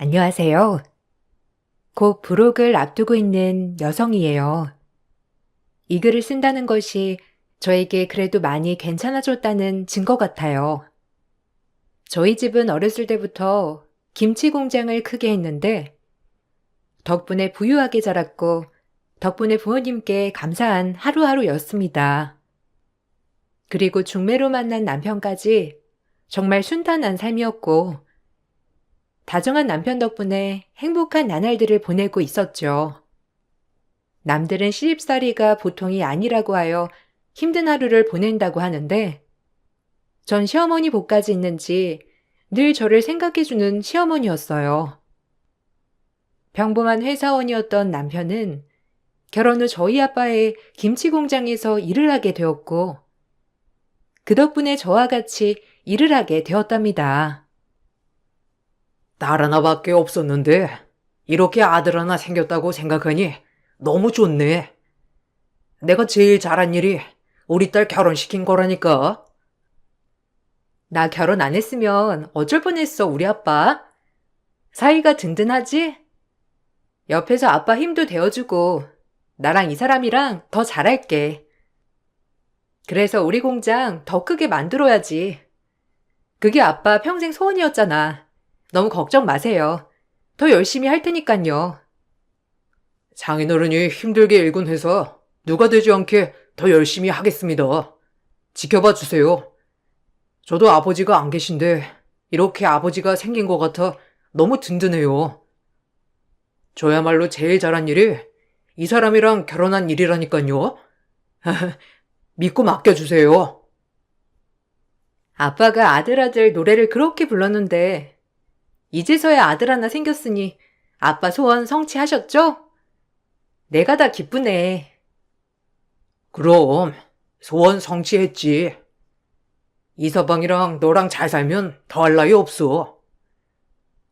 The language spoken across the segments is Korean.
안녕하세요. 곧 부록을 앞두고 있는 여성이에요. 이 글을 쓴다는 것이 저에게 그래도 많이 괜찮아졌다는 증거 같아요. 저희 집은 어렸을 때부터 김치 공장을 크게 했는데 덕분에 부유하게 자랐고 덕분에 부모님께 감사한 하루하루였습니다. 그리고 중매로 만난 남편까지 정말 순탄한 삶이었고 다정한 남편 덕분에 행복한 나날들을 보내고 있었죠. 남들은 시집살이가 보통이 아니라고 하여 힘든 하루를 보낸다고 하는데 전 시어머니 복까지 있는지 늘 저를 생각해주는 시어머니였어요. 평범한 회사원이었던 남편은 결혼 후 저희 아빠의 김치 공장에서 일을 하게 되었고 그 덕분에 저와 같이 일을 하게 되었답니다. 딸 하나밖에 없었는데 이렇게 아들 하나 생겼다고 생각하니 너무 좋네. 내가 제일 잘한 일이 우리 딸 결혼시킨 거라니까. 나 결혼 안 했으면 어쩔 뻔했어, 우리 아빠. 사이가 든든하지? 옆에서 아빠 힘도 되어주고 나랑 이 사람이랑 더 잘할게. 그래서 우리 공장 더 크게 만들어야지. 그게 아빠 평생 소원이었잖아. 너무 걱정 마세요. 더 열심히 할 테니깐요. 장인어른이 힘들게 일군 회사 누가 되지 않게 더 열심히 하겠습니다. 지켜봐 주세요. 저도 아버지가 안 계신데 이렇게 아버지가 생긴 것 같아 너무 든든해요. 저야말로 제일 잘한 일이 이 사람이랑 결혼한 일이라니까요. 믿고 맡겨주세요. 아빠가 아들 노래를 그렇게 불렀는데 이제서야 아들 하나 생겼으니 아빠 소원 성취하셨죠? 내가 다 기쁘네. 그럼 소원 성취했지. 이서방이랑 너랑 잘 살면 더할 나위 없어.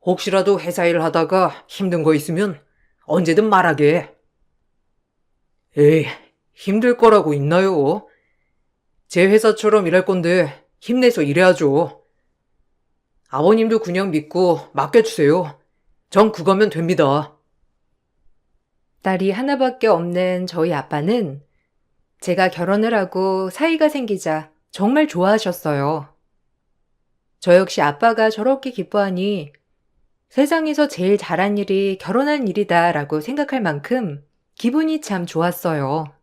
혹시라도 회사 일 하다가 힘든 거 있으면 언제든 말하게. 에이, 힘들 거라고 있나요? 제 회사처럼 일할 건데 힘내서 일해야죠. 아버님도 그냥 믿고 맡겨주세요. 전 그거면 됩니다. 딸이 하나밖에 없는 저희 아빠는 제가 결혼을 하고 사이가 생기자 정말 좋아하셨어요. 저 역시 아빠가 저렇게 기뻐하니 세상에서 제일 잘한 일이 결혼한 일이다라고 생각할 만큼 기분이 참 좋았어요.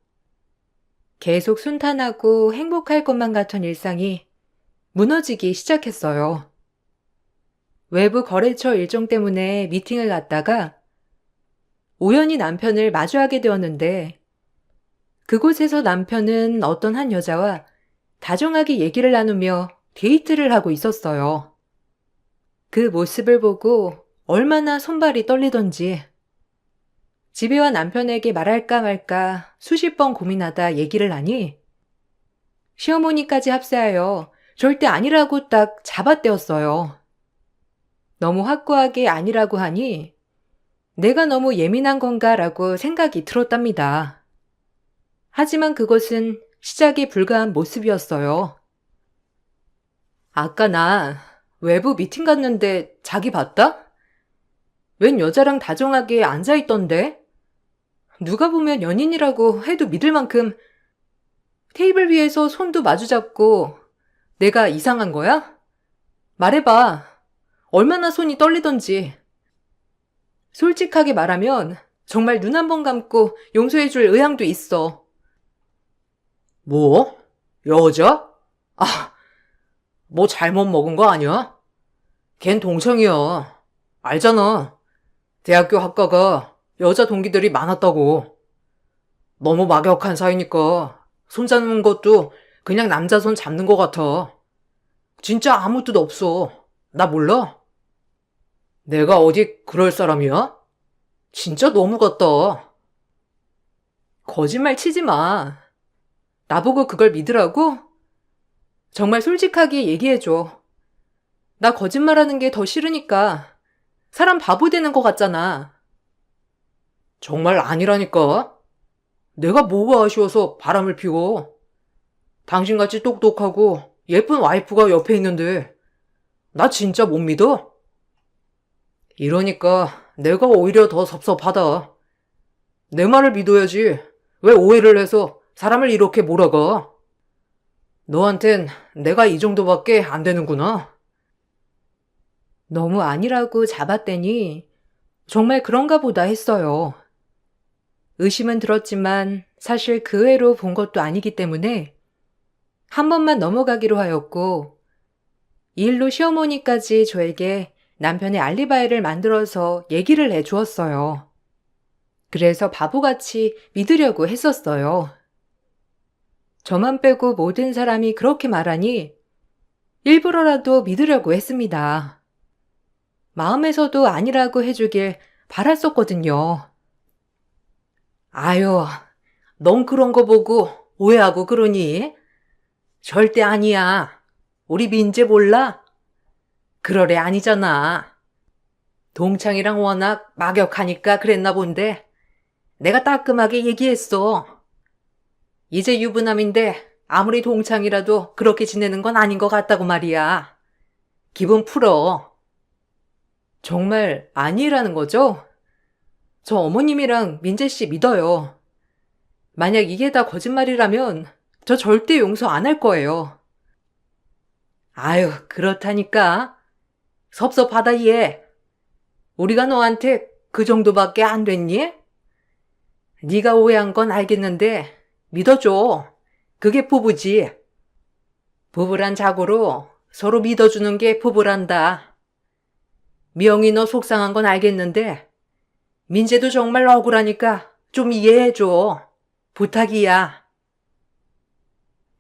계속 순탄하고 행복할 것만 같은 일상이 무너지기 시작했어요. 외부 거래처 일정 때문에 미팅을 갔다가 우연히 남편을 마주하게 되었는데 그곳에서 남편은 어떤 한 여자와 다정하게 얘기를 나누며 데이트를 하고 있었어요. 그 모습을 보고 얼마나 손발이 떨리던지 집에 와 남편에게 말할까 말까 수십 번 고민하다 얘기를 하니 시어머니까지 합세하여 절대 아니라고 딱 잡아떼었어요. 너무 확고하게 아니라고 하니 내가 너무 예민한 건가라고 생각이 들었답니다. 하지만 그것은 시작에 불과한 모습이었어요. 아까 나 외부 미팅 갔는데 자기 봤다? 웬 여자랑 다정하게 앉아있던데? 누가 보면 연인이라고 해도 믿을 만큼 테이블 위에서 손도 마주잡고 내가 이상한 거야? 말해봐. 얼마나 손이 떨리던지. 솔직하게 말하면 정말 눈 한 번 감고 용서해줄 의향도 있어. 뭐? 여자? 아, 뭐 잘못 먹은 거 아니야? 걘 동창이야. 알잖아. 대학교 학과가 여자 동기들이 많았다고. 너무 막역한 사이니까 손잡는 것도 그냥 남자 손 잡는 것 같아. 진짜 아무 뜻 없어. 나 몰라? 내가 어디 그럴 사람이야? 진짜 너무 같다. 거짓말 치지 마. 나보고 그걸 믿으라고? 정말 솔직하게 얘기해줘. 나 거짓말하는 게 더 싫으니까 사람 바보 되는 것 같잖아. 정말 아니라니까? 내가 뭐가 아쉬워서 바람을 피워. 당신같이 똑똑하고 예쁜 와이프가 옆에 있는데 나 진짜 못 믿어? 이러니까 내가 오히려 더 섭섭하다. 내 말을 믿어야지. 왜 오해를 해서 사람을 이렇게 몰아가? 너한텐 내가 이 정도밖에 안 되는구나. 너무 아니라고 잡았대니 정말 그런가 보다 했어요. 의심은 들었지만 사실 그 애로 본 것도 아니기 때문에 한 번만 넘어가기로 하였고, 이 일로 시어머니까지 저에게 남편의 알리바이를 만들어서 얘기를 해주었어요. 그래서 바보같이 믿으려고 했었어요. 저만 빼고 모든 사람이 그렇게 말하니 일부러라도 믿으려고 했습니다. 마음에서도 아니라고 해주길 바랐었거든요. 아유, 넌 그런 거 보고 오해하고 그러니? 절대 아니야. 우리 민재 몰라? 그럴 애 아니잖아. 동창이랑 워낙 막역하니까 그랬나 본데 내가 따끔하게 얘기했어. 이제 유부남인데 아무리 동창이라도 그렇게 지내는 건 아닌 것 같다고 말이야. 기분 풀어. 정말 아니라는 거죠? 저 어머님이랑 민재 씨 믿어요. 만약 이게 다 거짓말이라면 저 절대 용서 안 할 거예요. 아유, 그렇다니까. 섭섭하다 얘. 우리가 너한테 그 정도밖에 안 됐니? 네가 오해한 건 알겠는데 믿어줘. 그게 부부지. 부부란 자고로 서로 믿어주는 게 부부란다. 미영이 너 속상한 건 알겠는데 민재도 정말 억울하니까 좀 이해해줘. 부탁이야.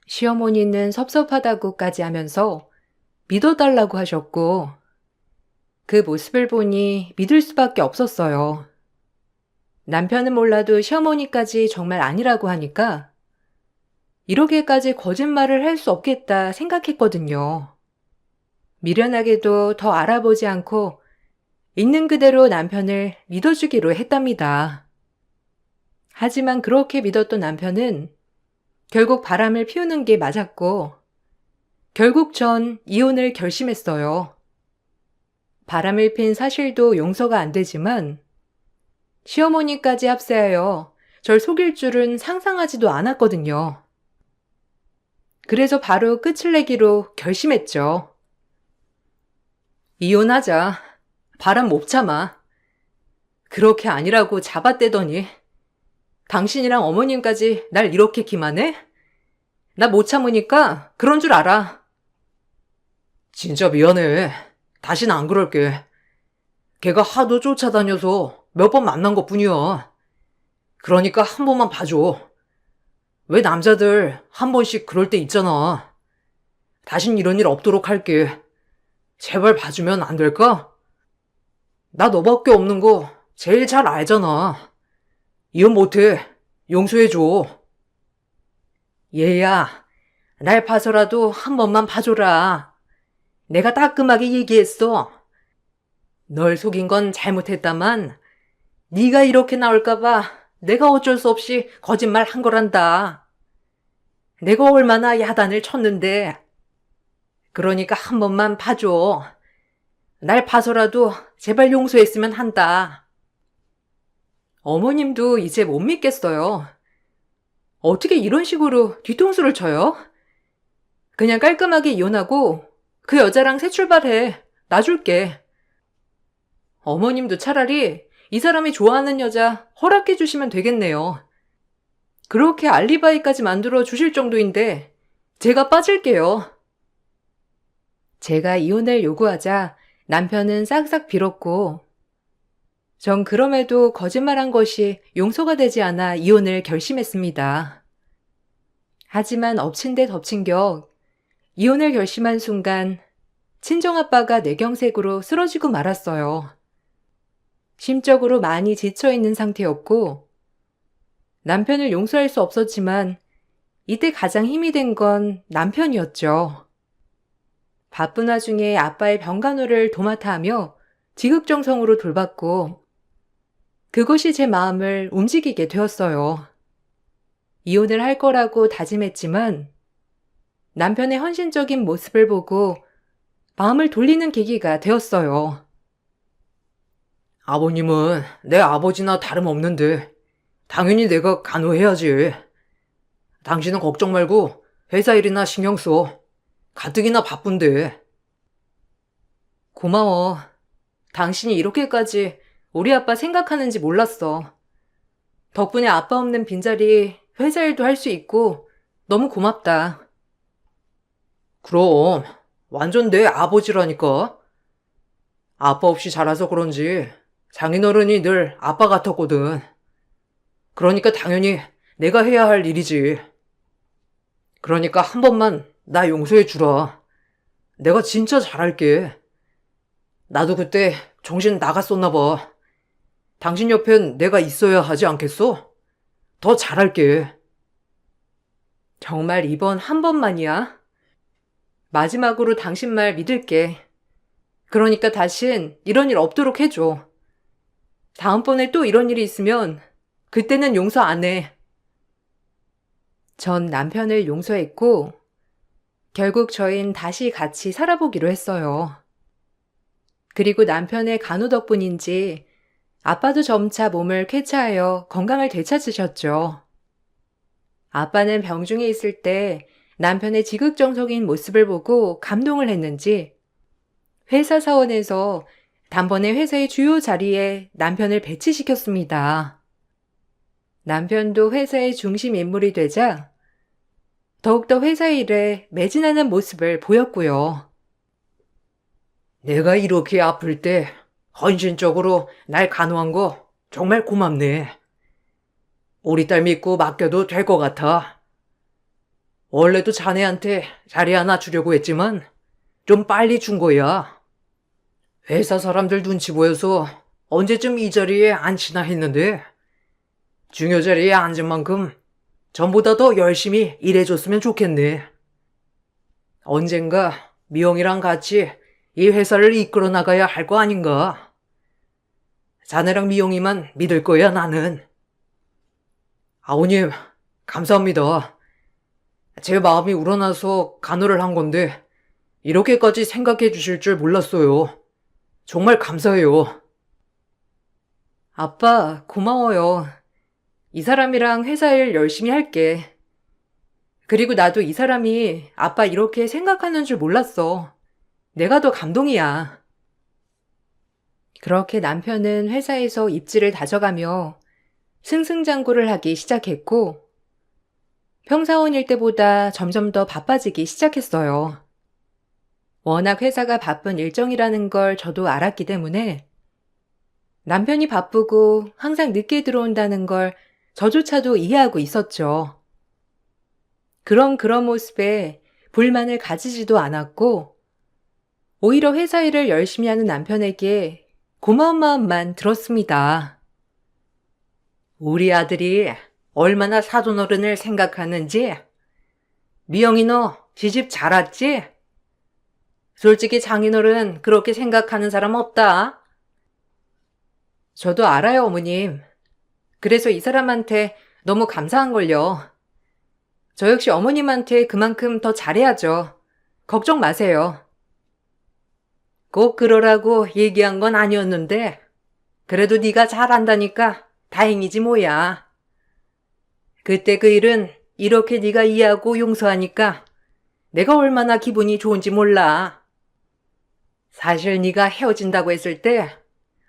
시어머니는 섭섭하다고까지 하면서 믿어달라고 하셨고, 그 모습을 보니 믿을 수밖에 없었어요. 남편은 몰라도 시어머니까지 정말 아니라고 하니까 이렇게까지 거짓말을 할 수 없겠다 생각했거든요. 미련하게도 더 알아보지 않고 있는 그대로 남편을 믿어주기로 했답니다. 하지만 그렇게 믿었던 남편은 결국 바람을 피우는 게 맞았고, 결국 전 이혼을 결심했어요. 바람을 핀 사실도 용서가 안 되지만 시어머니까지 합세하여 절 속일 줄은 상상하지도 않았거든요. 그래서 바로 끝을 내기로 결심했죠. 이혼하자. 바람 못 참아. 그렇게 아니라고 잡아떼더니 당신이랑 어머님까지 날 이렇게 기만해? 나 못 참으니까 그런 줄 알아. 진짜 미안해. 다신 안 그럴게. 걔가 하도 쫓아다녀서 몇 번 만난 것뿐이야. 그러니까 한 번만 봐줘. 왜 남자들 한 번씩 그럴 때 있잖아. 다신 이런 일 없도록 할게. 제발 봐주면 안 될까? 나 너밖에 없는 거 제일 잘 알잖아. 이혼 못해. 용서해줘. 얘야, 날 봐서라도 한 번만 봐줘라. 내가 따끔하게 얘기했어. 널 속인 건 잘못했다만 네가 이렇게 나올까봐 내가 어쩔 수 없이 거짓말 한 거란다. 내가 얼마나 야단을 쳤는데. 그러니까 한 번만 봐줘. 날 봐서라도 제발 용서했으면 한다. 어머님도 이제 못 믿겠어요. 어떻게 이런 식으로 뒤통수를 쳐요? 그냥 깔끔하게 이혼하고 그 여자랑 새 출발해. 놔줄게. 어머님도 차라리 이 사람이 좋아하는 여자 허락해 주시면 되겠네요. 그렇게 알리바이까지 만들어 주실 정도인데 제가 빠질게요. 제가 이혼을 요구하자 남편은 싹싹 빌었고, 전 그럼에도 거짓말한 것이 용서가 되지 않아 이혼을 결심했습니다. 하지만 엎친 데 덮친 격, 이혼을 결심한 순간 친정아빠가 뇌경색으로 쓰러지고 말았어요. 심적으로 많이 지쳐있는 상태였고, 남편을 용서할 수 없었지만 이때 가장 힘이 된 건 남편이었죠. 바쁜 와중에 아빠의 병간호를 도맡아 하며 지극정성으로 돌봤고, 그것이 제 마음을 움직이게 되었어요. 이혼을 할 거라고 다짐했지만 남편의 헌신적인 모습을 보고 마음을 돌리는 계기가 되었어요. 아버님은 내 아버지나 다름없는데 당연히 내가 간호해야지. 당신은 걱정 말고 회사 일이나 신경 써. 가뜩이나 바쁜데. 고마워. 당신이 이렇게까지 우리 아빠 생각하는지 몰랐어. 덕분에 아빠 없는 빈자리 회사 일도 할 수 있고 너무 고맙다. 그럼 완전 내 아버지라니까. 아빠 없이 자라서 그런지 장인어른이 늘 아빠 같았거든. 그러니까 당연히 내가 해야 할 일이지. 그러니까 한 번만 나 용서해 주라. 내가 진짜 잘할게. 나도 그때 정신 나갔었나 봐. 당신 옆엔 내가 있어야 하지 않겠어? 더 잘할게. 정말 이번 한 번만이야. 마지막으로 당신 말 믿을게. 그러니까 다신 이런 일 없도록 해줘. 다음번에 또 이런 일이 있으면 그때는 용서 안 해. 전 남편을 용서했고 결국 저흰 다시 같이 살아보기로 했어요. 그리고 남편의 간호 덕분인지 아빠도 점차 몸을 쾌차하여 건강을 되찾으셨죠. 아빠는 병중에 있을 때 남편의 지극정성인 모습을 보고 감동을 했는지 회사 사원에서 단번에 회사의 주요 자리에 남편을 배치시켰습니다. 남편도 회사의 중심 인물이 되자 더욱더 회사 일에 매진하는 모습을 보였고요. 내가 이렇게 아플 때 헌신적으로 날 간호한 거 정말 고맙네. 우리 딸 믿고 맡겨도 될 것 같아. 원래도 자네한테 자리 하나 주려고 했지만 좀 빨리 준 거야. 회사 사람들 눈치 보여서 언제쯤 이 자리에 앉히나 했는데 중요 자리에 앉은 만큼 전보다 더 열심히 일해줬으면 좋겠네. 언젠가 미영이랑 같이 이 회사를 이끌어 나가야 할 거 아닌가. 자네랑 미영이만 믿을 거야, 나는. 아버님, 감사합니다. 제 마음이 우러나서 간호를 한 건데 이렇게까지 생각해 주실 줄 몰랐어요. 정말 감사해요. 아빠, 고마워요. 이 사람이랑 회사 일 열심히 할게. 그리고 나도 이 사람이 아빠 이렇게 생각하는 줄 몰랐어. 내가 더 감동이야. 그렇게 남편은 회사에서 입지를 다져가며 승승장구를 하기 시작했고 평사원일 때보다 점점 더 바빠지기 시작했어요. 워낙 회사가 바쁜 일정이라는 걸 저도 알았기 때문에 남편이 바쁘고 항상 늦게 들어온다는 걸 저조차도 이해하고 있었죠. 그런 모습에 불만을 가지지도 않았고 오히려 회사 일을 열심히 하는 남편에게 고마운 마음만 들었습니다. 우리 아들이 얼마나 사돈어른을 생각하는지. 미영이 너 시집 잘 왔지? 솔직히 장인어른 그렇게 생각하는 사람 없다. 저도 알아요, 어머님. 그래서 이 사람한테 너무 감사한걸요. 저 역시 어머님한테 그만큼 더 잘해야죠. 걱정 마세요. 꼭 그러라고 얘기한 건 아니었는데 그래도 네가 잘한다니까 다행이지 뭐야. 그때 그 일은 이렇게 네가 이해하고 용서하니까 내가 얼마나 기분이 좋은지 몰라. 사실 네가 헤어진다고 했을 때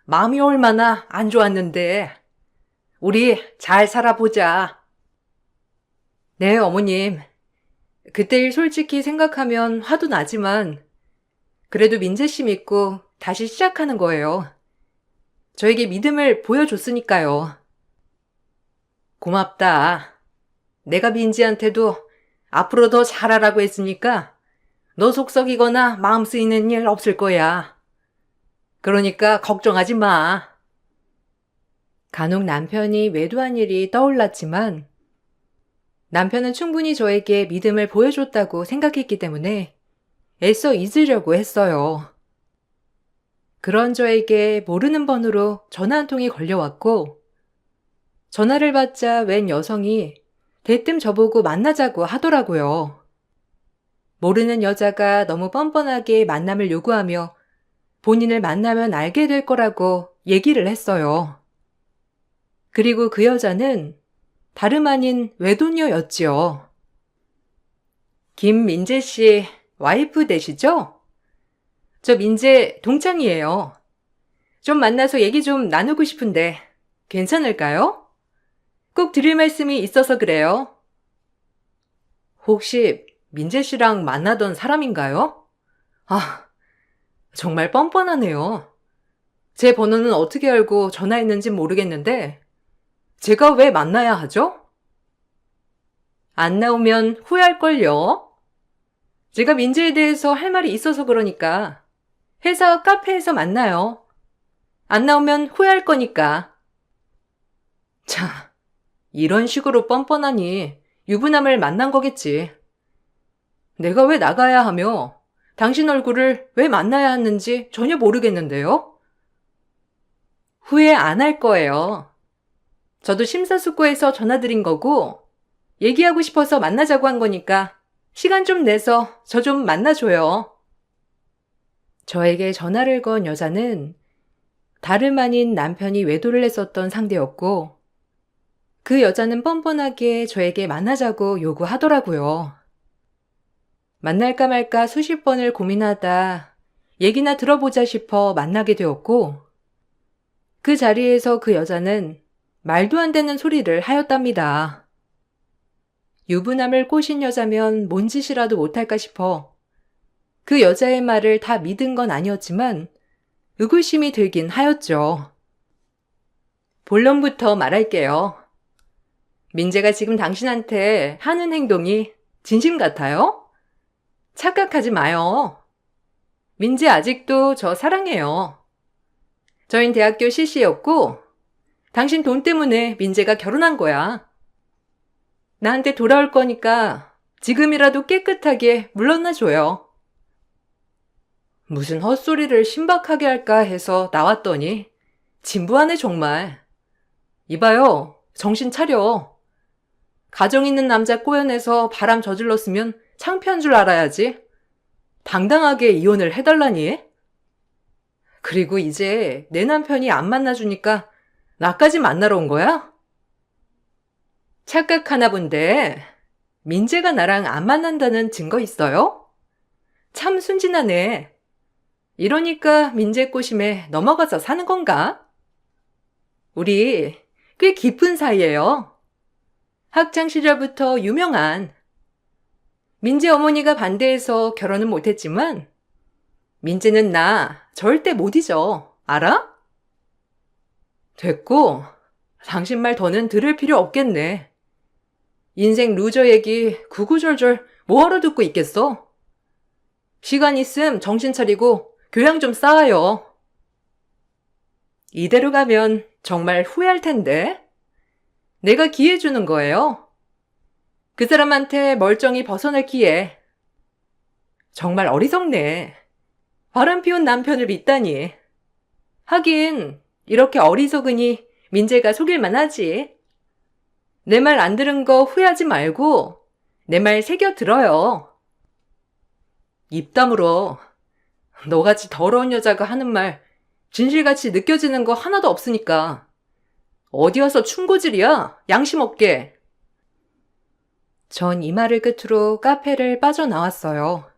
마음이 얼마나 안 좋았는데. 우리 잘 살아보자. 네, 어머님. 그때 일 솔직히 생각하면 화도 나지만 그래도 민재 씨 믿고 다시 시작하는 거예요. 저에게 믿음을 보여줬으니까요. 고맙다. 내가 민지한테도 앞으로 더 잘하라고 했으니까 너 속 썩이거나 마음 쓰이는 일 없을 거야. 그러니까 걱정하지 마. 간혹 남편이 외도한 일이 떠올랐지만 남편은 충분히 저에게 믿음을 보여줬다고 생각했기 때문에 애써 잊으려고 했어요. 그런 저에게 모르는 번호로 전화 한 통이 걸려왔고 전화를 받자 웬 여성이 대뜸 저보고 만나자고 하더라고요. 모르는 여자가 너무 뻔뻔하게 만남을 요구하며 본인을 만나면 알게 될 거라고 얘기를 했어요. 그리고 그 여자는 다름 아닌 외도녀였지요. 김민재 씨 와이프 되시죠? 저 민재 동창이에요. 좀 만나서 얘기 좀 나누고 싶은데 괜찮을까요? 꼭 드릴 말씀이 있어서 그래요. 혹시 민재 씨랑 만나던 사람인가요? 아, 정말 뻔뻔하네요. 제 번호는 어떻게 알고 전화했는진 모르겠는데 제가 왜 만나야 하죠? 안 나오면 후회할걸요. 제가 민재에 대해서 할 말이 있어서 그러니까 회사 카페에서 만나요. 안 나오면 후회할 거니까. 자, 이런 식으로 뻔뻔하니 유부남을 만난 거겠지. 내가 왜 나가야 하며 당신 얼굴을 왜 만나야 하는지 전혀 모르겠는데요. 후회 안 할 거예요. 저도 심사숙고해서 전화드린 거고 얘기하고 싶어서 만나자고 한 거니까 시간 좀 내서 저 좀 만나줘요. 저에게 전화를 건 여자는 다름 아닌 남편이 외도를 했었던 상대였고 그 여자는 뻔뻔하게 저에게 만나자고 요구하더라고요. 만날까 말까 수십 번을 고민하다 얘기나 들어보자 싶어 만나게 되었고 그 자리에서 그 여자는 말도 안 되는 소리를 하였답니다. 유부남을 꼬신 여자면 뭔 짓이라도 못할까 싶어 그 여자의 말을 다 믿은 건 아니었지만 의구심이 들긴 하였죠. 본론부터 말할게요. 민재가 지금 당신한테 하는 행동이 진심 같아요? 착각하지 마요. 민재 아직도 저 사랑해요. 저흰 대학교 CC였고 당신 돈 때문에 민재가 결혼한 거야. 나한테 돌아올 거니까 지금이라도 깨끗하게 물러나줘요. 무슨 헛소리를 신박하게 할까 해서 나왔더니 진부하네 정말. 이봐요, 정신 차려. 가정 있는 남자 꼬여내서 바람 저질렀으면 창피한 줄 알아야지. 당당하게 이혼을 해달라니. 그리고 이제 내 남편이 안 만나주니까 나까지 만나러 온 거야? 착각하나 본데 민재가 나랑 안 만난다는 증거 있어요? 참 순진하네. 이러니까 민재 꼬심에 넘어가서 사는 건가? 우리 꽤 깊은 사이예요. 학창 시절부터 유명한. 민재 어머니가 반대해서 결혼은 못했지만 민재는 나 절대 못 잊어. 알아? 됐고 당신 말 더는 들을 필요 없겠네. 인생 루저 얘기 구구절절 뭐하러 듣고 있겠어? 시간 있음 정신 차리고 교양 좀 쌓아요. 이대로 가면 정말 후회할 텐데. 내가 기회 주는 거예요. 그 사람한테 멀쩡히 벗어날 기회. 정말 어리석네. 바람 피운 남편을 믿다니. 하긴 이렇게 어리석으니 민재가 속일만 하지. 내 말 안 들은 거 후회하지 말고 내 말 새겨 들어요. 입 다물어. 너같이 더러운 여자가 하는 말 진실같이 느껴지는 거 하나도 없으니까. 어디 와서 충고질이야? 양심 없게. 전 이 말을 끝으로 카페를 빠져나왔어요.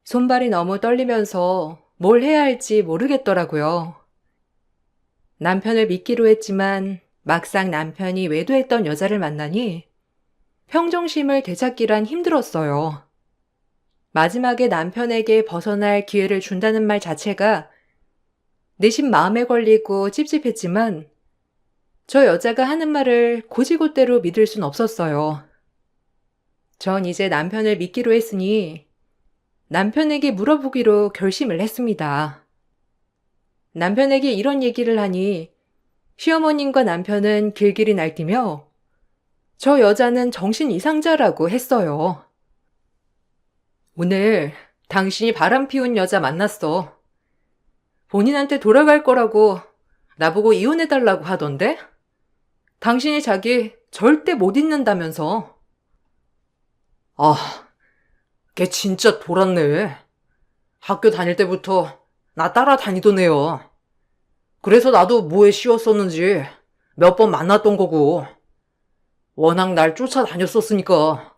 손발이 너무 떨리면서 뭘 해야 할지 모르겠더라고요. 남편을 믿기로 했지만 막상 남편이 외도했던 여자를 만나니 평정심을 되찾기란 힘들었어요. 마지막에 남편에게 벗어날 기회를 준다는 말 자체가 내심 마음에 걸리고 찝찝했지만 저 여자가 하는 말을 고지고대로 믿을 순 없었어요. 전 이제 남편을 믿기로 했으니 남편에게 물어보기로 결심을 했습니다. 남편에게 이런 얘기를 하니 시어머님과 남편은 길길이 날뛰며 저 여자는 정신 이상자라고 했어요. 오늘 당신이 바람 피운 여자 만났어. 본인한테 돌아갈 거라고 나보고 이혼해달라고 하던데? 당신이 자기 절대 못 잊는다면서. 아, 걔 진짜 돌았네. 학교 다닐 때부터 나 따라다니던 애요. 그래서 나도 뭐에 씌웠었는지 몇 번 만났던 거고, 워낙 날 쫓아다녔었으니까.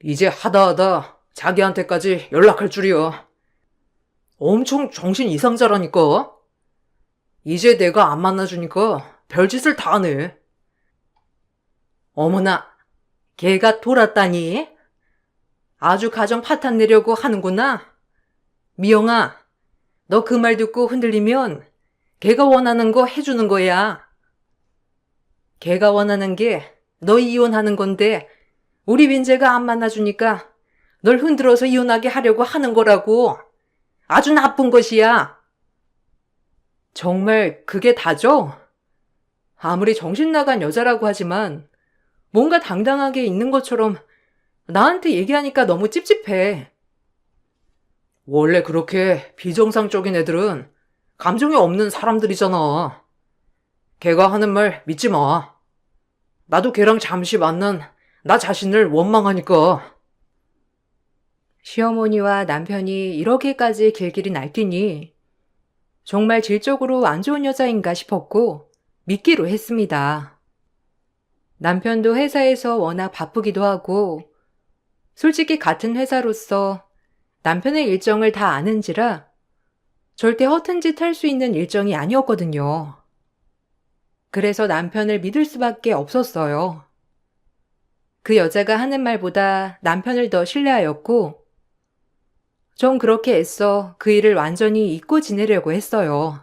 이제 하다하다 자기한테까지 연락할 줄이야. 엄청 정신 이상자라니까. 이제 내가 안 만나주니까 별짓을 다 하네. 어머나, 걔가 돌았다니? 아주 가정 파탄 내려고 하는구나. 미영아, 너 그 말 듣고 흔들리면 걔가 원하는 거 해주는 거야. 걔가 원하는 게 너 이혼하는 건데 우리 민재가 안 만나주니까 널 흔들어서 이혼하게 하려고 하는 거라고. 아주 나쁜 것이야. 정말 그게 다죠? 아무리 정신 나간 여자라고 하지만 뭔가 당당하게 있는 것처럼 나한테 얘기하니까 너무 찝찝해. 원래 그렇게 비정상적인 애들은 감정이 없는 사람들이잖아. 걔가 하는 말 믿지 마. 나도 걔랑 잠시 만난 나 자신을 원망하니까. 시어머니와 남편이 이렇게까지 길길이 날뛰니 정말 질적으로 안 좋은 여자인가 싶었고 믿기로 했습니다. 남편도 회사에서 워낙 바쁘기도 하고 솔직히 같은 회사로서 남편의 일정을 다 아는지라 절대 허튼 짓 할 수 있는 일정이 아니었거든요. 그래서 남편을 믿을 수밖에 없었어요. 그 여자가 하는 말보다 남편을 더 신뢰하였고 전 그렇게 애써 그 일을 완전히 잊고 지내려고 했어요.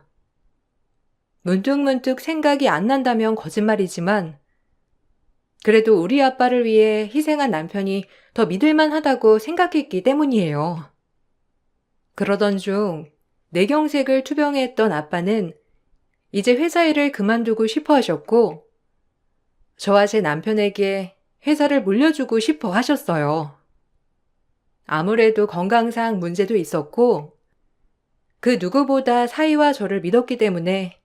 문득문득 생각이 안 난다면 거짓말이지만 그래도 우리 아빠를 위해 희생한 남편이 더 믿을만 하다고 생각했기 때문이에요. 그러던 중 뇌경색을 투병해 했던 아빠는 이제 회사 일을 그만두고 싶어 하셨고 저와 제 남편에게 회사를 물려주고 싶어 하셨어요. 아무래도 건강상 문제도 있었고 그 누구보다 사위와 저를 믿었기 때문에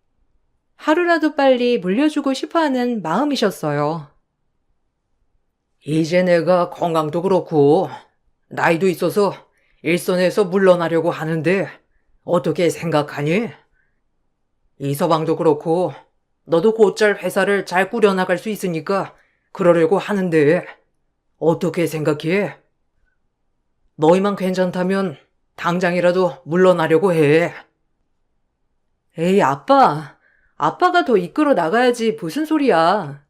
하루라도 빨리 물려주고 싶어 하는 마음이셨어요. 이제 내가 건강도 그렇고 나이도 있어서 일선에서 물러나려고 하는데 어떻게 생각하니? 이서방도 그렇고 너도 곧잘 회사를 잘 꾸려나갈 수 있으니까 그러려고 하는데 어떻게 생각해? 너희만 괜찮다면 당장이라도 물러나려고 해. 에이, 아빠. 아빠가 더 이끌어 나가야지 무슨 소리야.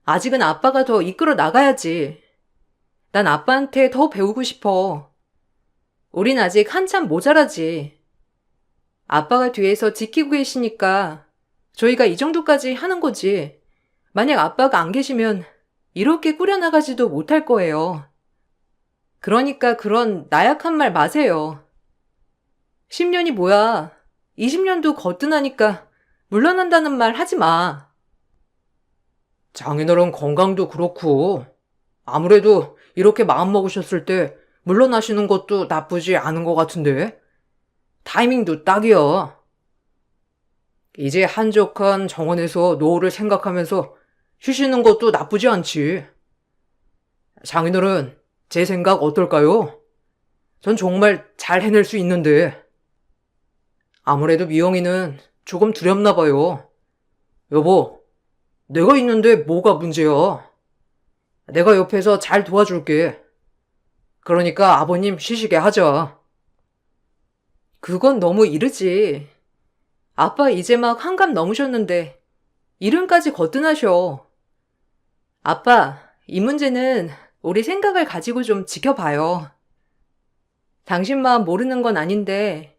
아직은 아빠가 더 이끌어 나가야지. 난 아빠한테 더 배우고 싶어. 우린 아직 한참 모자라지. 아빠가 뒤에서 지키고 계시니까 저희가 이 정도까지 하는 거지. 만약 아빠가 안 계시면 이렇게 꾸려나가지도 못할 거예요. 그러니까 그런 나약한 말 마세요. 10년이 뭐야. 20년도 거뜬하니까 물러난다는 말 하지 마. 장인어른 건강도 그렇고 아무래도 이렇게 마음먹으셨을 때 물러나시는 것도 나쁘지 않은 것 같은데 타이밍도 딱이야. 이제 한적한 정원에서 노후를 생각하면서 쉬시는 것도 나쁘지 않지. 장인어른 제 생각 어떨까요? 전 정말 잘 해낼 수 있는데. 아무래도 미영이는 조금 두렵나 봐요. 여보, 내가 있는데 뭐가 문제야? 내가 옆에서 잘 도와줄게. 그러니까 아버님 쉬시게 하자. 그건 너무 이르지. 아빠 이제 막 한갑 넘으셨는데 이름까지 거뜬하셔. 아빠, 이 문제는 우리 생각을 가지고 좀 지켜봐요. 당신 마음 모르는 건 아닌데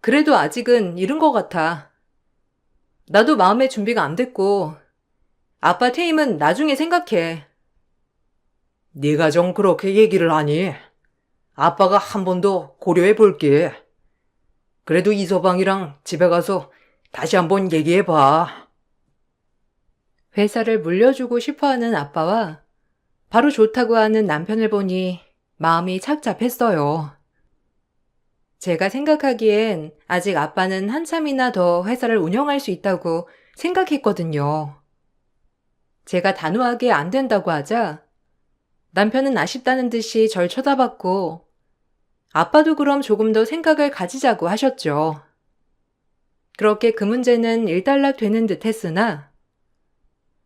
그래도 아직은 이른 것 같아. 나도 마음의 준비가 안 됐고 아빠 퇴임은 나중에 생각해. 네가 좀 그렇게 얘기를 하니 아빠가 한 번 더 고려해 볼게. 그래도 이서방이랑 집에 가서 다시 한번 얘기해 봐. 회사를 물려주고 싶어하는 아빠와 바로 좋다고 하는 남편을 보니 마음이 착잡했어요. 제가 생각하기엔 아직 아빠는 한참이나 더 회사를 운영할 수 있다고 생각했거든요. 제가 단호하게 안 된다고 하자 남편은 아쉽다는 듯이 절 쳐다봤고 아빠도 그럼 조금 더 생각을 가지자고 하셨죠. 그렇게 그 문제는 일단락 되는 듯 했으나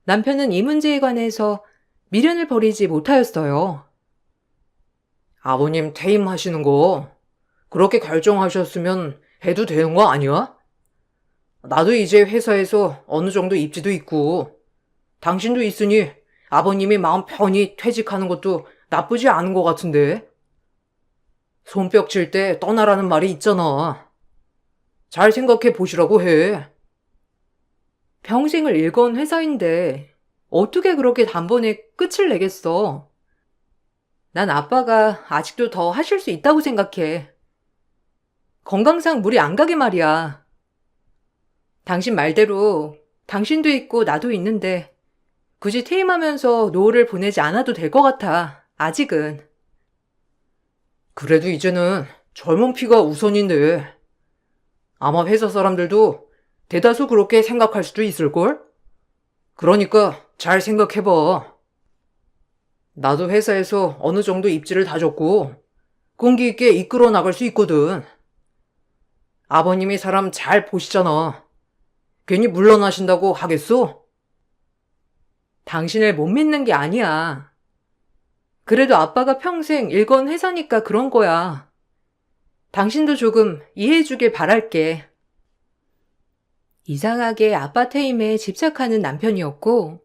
남편은 이 문제에 관해서 미련을 버리지 못하였어요. 아버님 퇴임하시는 거 그렇게 결정하셨으면 해도 되는 거 아니야? 나도 이제 회사에서 어느 정도 입지도 있고 당신도 있으니 아버님이 마음 편히 퇴직하는 것도 나쁘지 않은 것 같은데. 손뼉 칠 때 떠나라는 말이 있잖아. 잘 생각해 보시라고 해. 평생을 일궈온 회사인데 어떻게 그렇게 단번에 끝을 내겠어. 난 아빠가 아직도 더 하실 수 있다고 생각해. 건강상 무리 안 가게 말이야. 당신 말대로 당신도 있고 나도 있는데 굳이 퇴임하면서 노후를 보내지 않아도 될 것 같아. 아직은. 그래도 이제는 젊은 피가 우선인데 아마 회사 사람들도 대다수 그렇게 생각할 수도 있을걸? 그러니까 잘 생각해봐. 나도 회사에서 어느 정도 입지를 다졌고 끈기 있게 이끌어 나갈 수 있거든. 아버님이 사람 잘 보시잖아. 괜히 물러나신다고 하겠어? 당신을 못 믿는 게 아니야. 그래도 아빠가 평생 일건 회사니까 그런 거야. 당신도 조금 이해해 주길 바랄게. 이상하게 아빠 퇴임에 집착하는 남편이었고,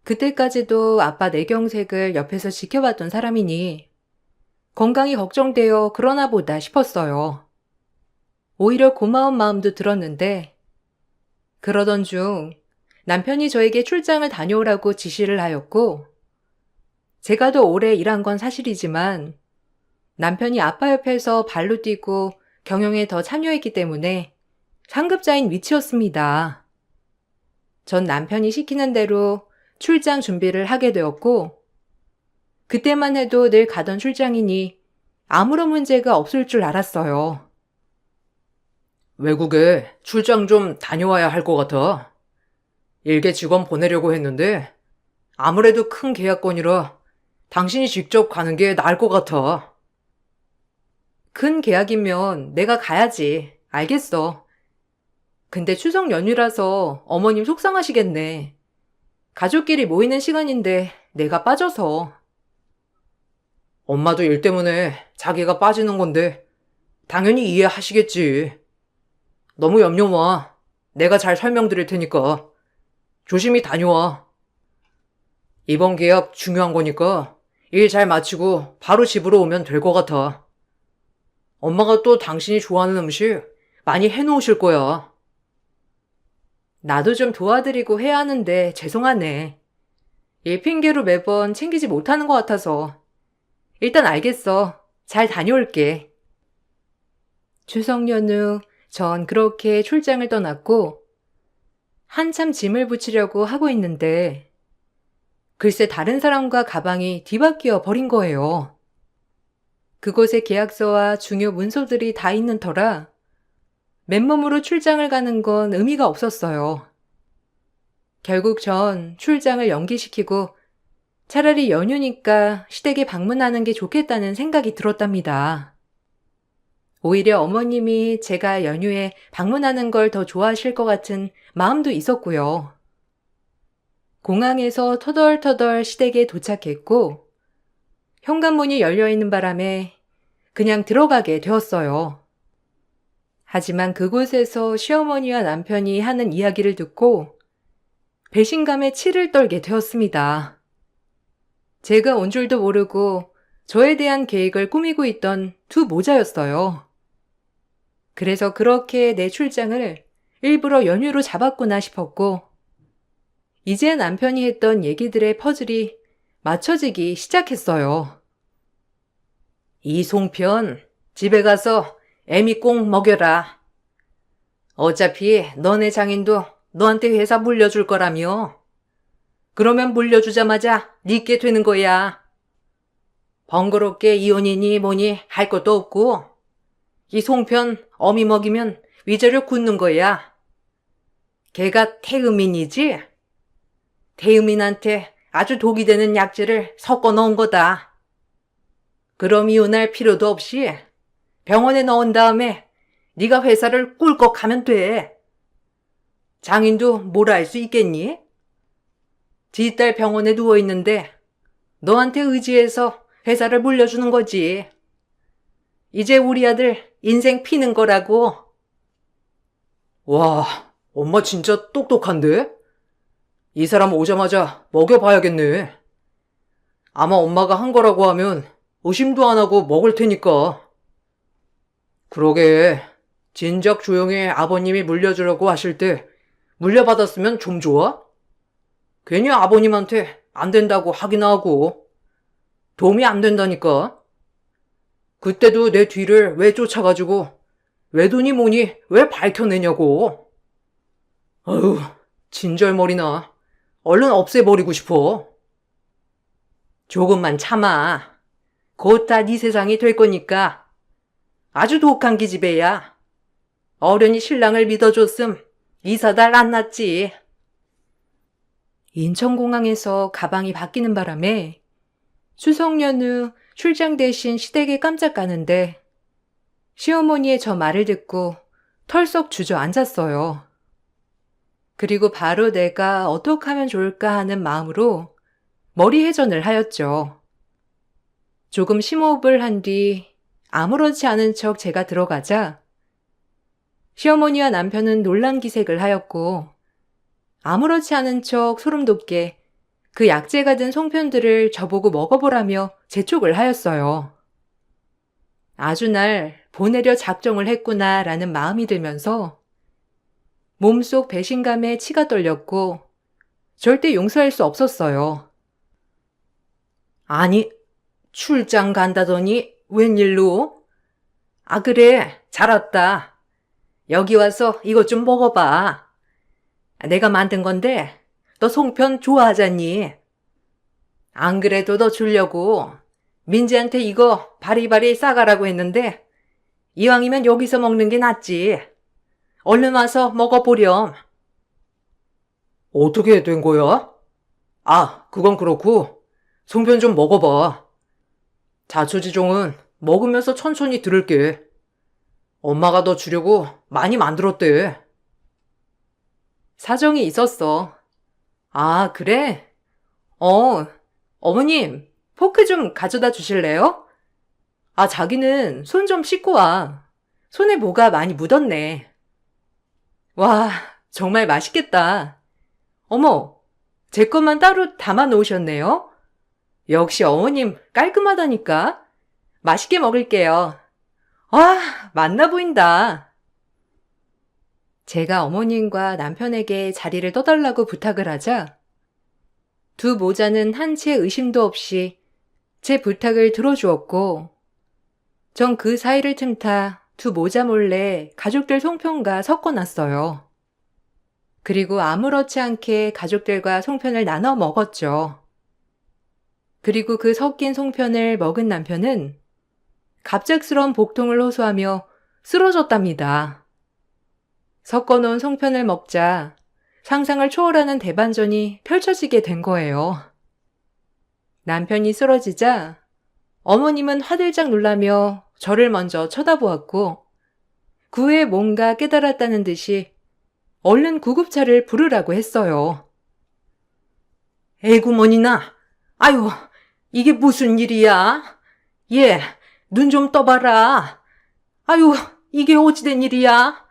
그때까지도 아빠 내경색을 옆에서 지켜봤던 사람이니 건강이 걱정되어 그러나 보다 싶었어요. 오히려 고마운 마음도 들었는데, 그러던 중 남편이 저에게 출장을 다녀오라고 지시를 하였고, 제가 더 오래 일한 건 사실이지만 남편이 아빠 옆에서 발로 뛰고 경영에 더 참여했기 때문에 상급자인 위치였습니다. 전 남편이 시키는 대로 출장 준비를 하게 되었고, 그때만 해도 늘 가던 출장이니 아무런 문제가 없을 줄 알았어요. 외국에 출장 좀 다녀와야 할 것 같아. 일개 직원 보내려고 했는데 아무래도 큰 계약건이라 당신이 직접 가는 게 나을 것 같아. 큰 계약이면 내가 가야지. 알겠어. 근데 추석 연휴라서 어머님 속상하시겠네. 가족끼리 모이는 시간인데 내가 빠져서. 엄마도 일 때문에 자기가 빠지는 건데 당연히 이해하시겠지. 너무 염려 마. 내가 잘 설명드릴 테니까 조심히 다녀와. 이번 계약 중요한 거니까 일 잘 마치고 바로 집으로 오면 될 것 같아. 엄마가 또 당신이 좋아하는 음식 많이 해놓으실 거야. 나도 좀 도와드리고 해야 하는데 죄송하네. 일 핑계로 매번 챙기지 못하는 것 같아서. 일단 알겠어. 잘 다녀올게. 추석 연휴 전 그렇게 출장을 떠났고 한참 짐을 붙이려고 하고 있는데 글쎄 다른 사람과 가방이 뒤바뀌어 버린 거예요. 그곳에 계약서와 중요 문서들이 다 있는 터라 맨몸으로 출장을 가는 건 의미가 없었어요. 결국 전 출장을 연기시키고 차라리 연휴니까 시댁에 방문하는 게 좋겠다는 생각이 들었답니다. 오히려 어머님이 제가 연휴에 방문하는 걸 더 좋아하실 것 같은 마음도 있었고요. 공항에서 터덜터덜 시댁에 도착했고 현관문이 열려있는 바람에 그냥 들어가게 되었어요. 하지만 그곳에서 시어머니와 남편이 하는 이야기를 듣고 배신감에 치를 떨게 되었습니다. 제가 온 줄도 모르고 저에 대한 계획을 꾸미고 있던 두 모자였어요. 그래서 그렇게 내 출장을 일부러 연휴로 잡았구나 싶었고 이제 남편이 했던 얘기들의 퍼즐이 맞춰지기 시작했어요. 이송편, 집에 가서 애미 꼭 먹여라. 어차피 너네 장인도 너한테 회사 물려줄 거라며. 그러면 물려주자마자 닉게 되는 거야. 번거롭게 이혼이니 뭐니 할 것도 없고 이 송편 어미 먹이면 위자료 굳는 거야. 걔가 태음인이지? 태음인한테 아주 독이 되는 약재를 섞어 넣은 거다. 그럼 이혼할 필요도 없이 병원에 넣은 다음에 네가 회사를 꿀꺽 하면 돼. 장인도 뭐라 할 수 있겠니? 지딸 병원에 누워있는데 너한테 의지해서 회사를 물려주는 거지. 이제 우리 아들 인생 피는 거라고. 와, 엄마 진짜 똑똑한데? 이 사람 오자마자 먹여봐야겠네. 아마 엄마가 한 거라고 하면 의심도 안 하고 먹을 테니까. 그러게, 진작 조용히 아버님이 물려주려고 하실 때 물려받았으면 좀 좋아? 괜히 아버님한테 안 된다고 하긴 하고 도움이 안 된다니까. 그때도 내 뒤를 왜 쫓아가지고 외도니 뭐니 왜 밝혀내냐고. 아유, 진절머리나. 얼른 없애버리고 싶어. 조금만 참아. 곧 다 네 세상이 될 거니까. 아주 독한 기집애야. 어련히 신랑을 믿어줬음 이사달 안 났지. 인천공항에서 가방이 바뀌는 바람에 추석 연휴 출장 대신 시댁에 깜짝 가는데 시어머니의 저 말을 듣고 털썩 주저앉았어요. 그리고 바로 내가 어떻게 하면 좋을까 하는 마음으로 머리 회전을 하였죠. 조금 심호흡을 한 뒤 아무렇지 않은 척 제가 들어가자 시어머니와 남편은 놀란 기색을 하였고 아무렇지 않은 척 소름 돋게 그 약재가 든 송편들을 저보고 먹어보라며 재촉을 하였어요. 아주 날 보내려 작정을 했구나라는 마음이 들면서 몸속 배신감에 치가 떨렸고 절대 용서할 수 없었어요. 아니, 출장 간다더니 웬일로? 아, 그래, 잘 왔다. 여기 와서 이것 좀 먹어봐. 내가 만든 건데 너 송편 좋아하잖니? 안 그래도 너 주려고 민지한테 이거 바리바리 싸가라고 했는데 이왕이면 여기서 먹는 게 낫지. 얼른 와서 먹어보렴. 어떻게 된 거야? 아, 그건 그렇고 송편 좀 먹어봐. 자초지종은 먹으면서 천천히 들을게. 엄마가 너 주려고 많이 만들었대. 사정이 있었어. 아, 그래? 어머님, 포크 좀 가져다 주실래요? 아, 자기는 손 좀 씻고 와. 손에 뭐가 많이 묻었네. 와, 정말 맛있겠다. 어머, 제 것만 따로 담아 놓으셨네요. 역시 어머님 깔끔하다니까. 맛있게 먹을게요. 와, 맛나 보인다. 제가 어머님과 남편에게 자리를 떠달라고 부탁을 하자 두 모자는 한 채 의심도 없이 제 부탁을 들어주었고 전 그 사이를 틈타 두 모자 몰래 가족들 송편과 섞어놨어요. 그리고 아무렇지 않게 가족들과 송편을 나눠 먹었죠. 그리고 그 섞인 송편을 먹은 남편은 갑작스러운 복통을 호소하며 쓰러졌답니다. 섞어놓은 송편을 먹자 상상을 초월하는 대반전이 펼쳐지게 된 거예요. 남편이 쓰러지자 어머님은 화들짝 놀라며 저를 먼저 쳐다보았고 그 후에 뭔가 깨달았다는 듯이 얼른 구급차를 부르라고 했어요. 에구머니나, 아유, 이게 무슨 일이야? 얘, 눈 좀 떠봐라. 아유, 이게 어찌된 일이야?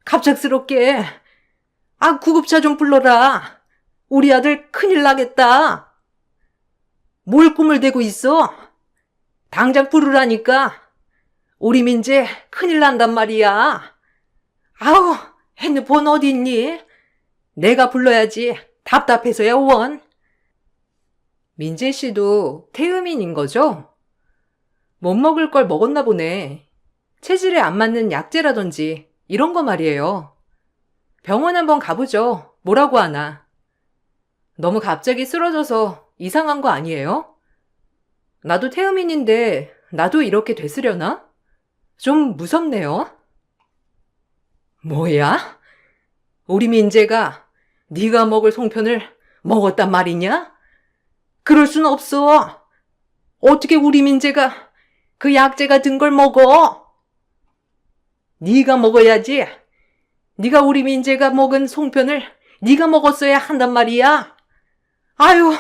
갑작스럽게. 아, 구급차 좀 불러라. 우리 아들 큰일 나겠다. 뭘 꿈을 대고 있어? 당장 부르라니까. 우리 민재 큰일 난단 말이야. 아우, 핸드폰 어디 있니? 내가 불러야지. 답답해서야 원. 민재 씨도 태음인인 거죠? 못 먹을 걸 먹었나 보네. 체질에 안 맞는 약재라든지 이런 거 말이에요. 병원 한번 가보죠. 뭐라고 하나. 너무 갑자기 쓰러져서 이상한 거 아니에요? 나도 태음인인데 나도 이렇게 됐으려나? 좀 무섭네요. 뭐야? 우리 민재가 네가 먹을 송편을 먹었단 말이냐? 그럴 순 없어. 어떻게 우리 민재가 그 약재가 든 걸 먹어? 네가 먹어야지. 네가 우리 민재가 먹은 송편을 네가 먹었어야 한단 말이야. 아유,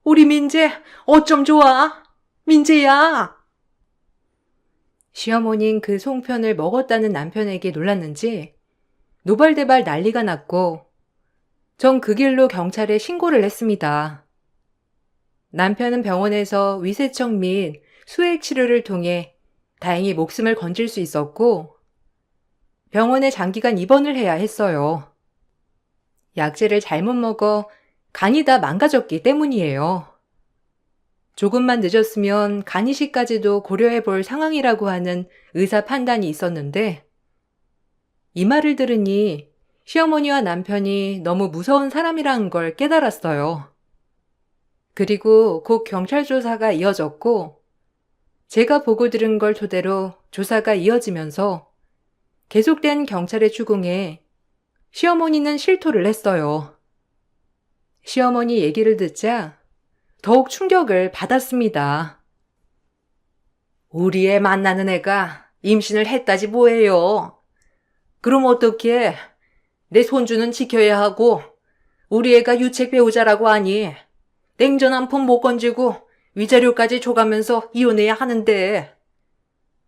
우리 민재 어쩜 좋아. 민재야. 시어머니는 그 송편을 먹었다는 남편에게 놀랐는지 노발대발 난리가 났고 전 그 길로 경찰에 신고를 했습니다. 남편은 병원에서 위세척 및 수액 치료를 통해 다행히 목숨을 건질 수 있었고 병원에 장기간 입원을 해야 했어요. 약재를 잘못 먹어 간이 다 망가졌기 때문이에요. 조금만 늦었으면 간 이식까지도 고려해 볼 상황이라고 하는 의사 판단이 있었는데 이 말을 들으니 시어머니와 남편이 너무 무서운 사람이라는 걸 깨달았어요. 그리고 곧 경찰 조사가 이어졌고 제가 보고 들은 걸 토대로 조사가 이어지면서 계속된 경찰의 추궁에 시어머니는 실토를 했어요. 시어머니 얘기를 듣자 더욱 충격을 받았습니다. 우리 애 만나는 애가 임신을 했다지 뭐예요. 그럼 어떻게 내 손주는 지켜야 하고 우리 애가 유책 배우자라고 하니 냉전 한 푼 못 건지고 위자료까지 줘가면서 이혼해야 하는데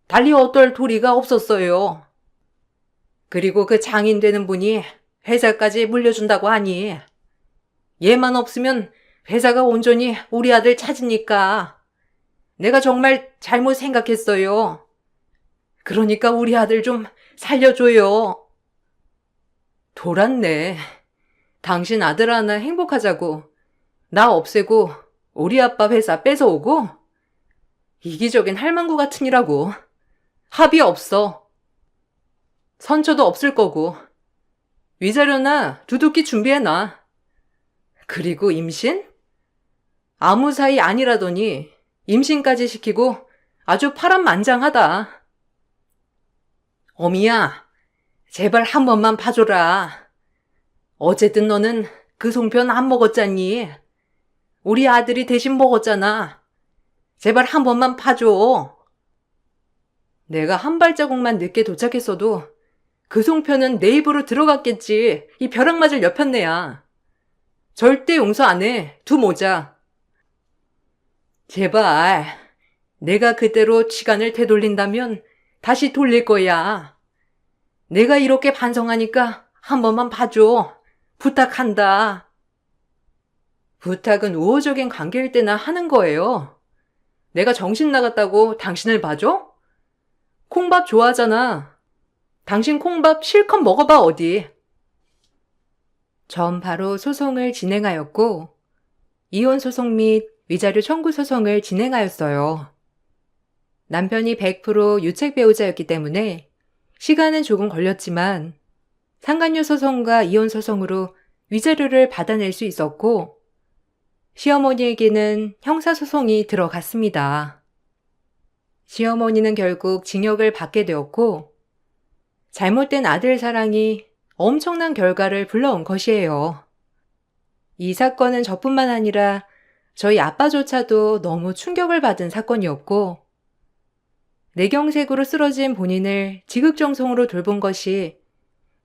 달리 어떨 도리가 없었어요. 그리고 그 장인 되는 분이 회사까지 물려준다고 하니 얘만 없으면 회사가 온전히 우리 아들 찾으니까 내가 정말 잘못 생각했어요. 그러니까 우리 아들 좀 살려줘요. 돌았네. 당신 아들 하나 행복하자고 나 없애고 우리 아빠 회사 뺏어오고 이기적인 할망구 같은 이라고. 합의 없어. 선처도 없을 거고 위자료나 두둑히 준비해놔. 그리고 임신? 아무 사이 아니라더니 임신까지 시키고 아주 파란만장하다. 어미야, 제발 한 번만 봐줘라. 어쨌든 너는 그 송편 안 먹었잖니. 우리 아들이 대신 먹었잖아. 제발 한 번만 봐줘. 내가 한 발자국만 늦게 도착했어도 그 송편은 내 입으로 들어갔겠지. 이 벼락 맞을 여편네야. 절대 용서 안 해. 두 모자. 제발 내가 그대로 시간을 되돌린다면 다시 돌릴 거야. 내가 이렇게 반성하니까 한 번만 봐줘. 부탁한다. 부탁은 우호적인 관계일 때나 하는 거예요. 내가 정신 나갔다고 당신을 봐줘? 콩밥 좋아하잖아. 당신 콩밥 실컷 먹어봐 어디. 전 바로 소송을 진행하였고 이혼 소송 및 위자료 청구 소송을 진행하였어요. 남편이 100% 유책 배우자였기 때문에 시간은 조금 걸렸지만 상간녀 소송과 이혼 소송으로 위자료를 받아낼 수 있었고 시어머니에게는 형사소송이 들어갔습니다. 시어머니는 결국 징역을 받게 되었고 잘못된 아들 사랑이 엄청난 결과를 불러온 것이에요. 이 사건은 저뿐만 아니라 저희 아빠조차도 너무 충격을 받은 사건이었고 뇌경색으로 쓰러진 본인을 지극정성으로 돌본 것이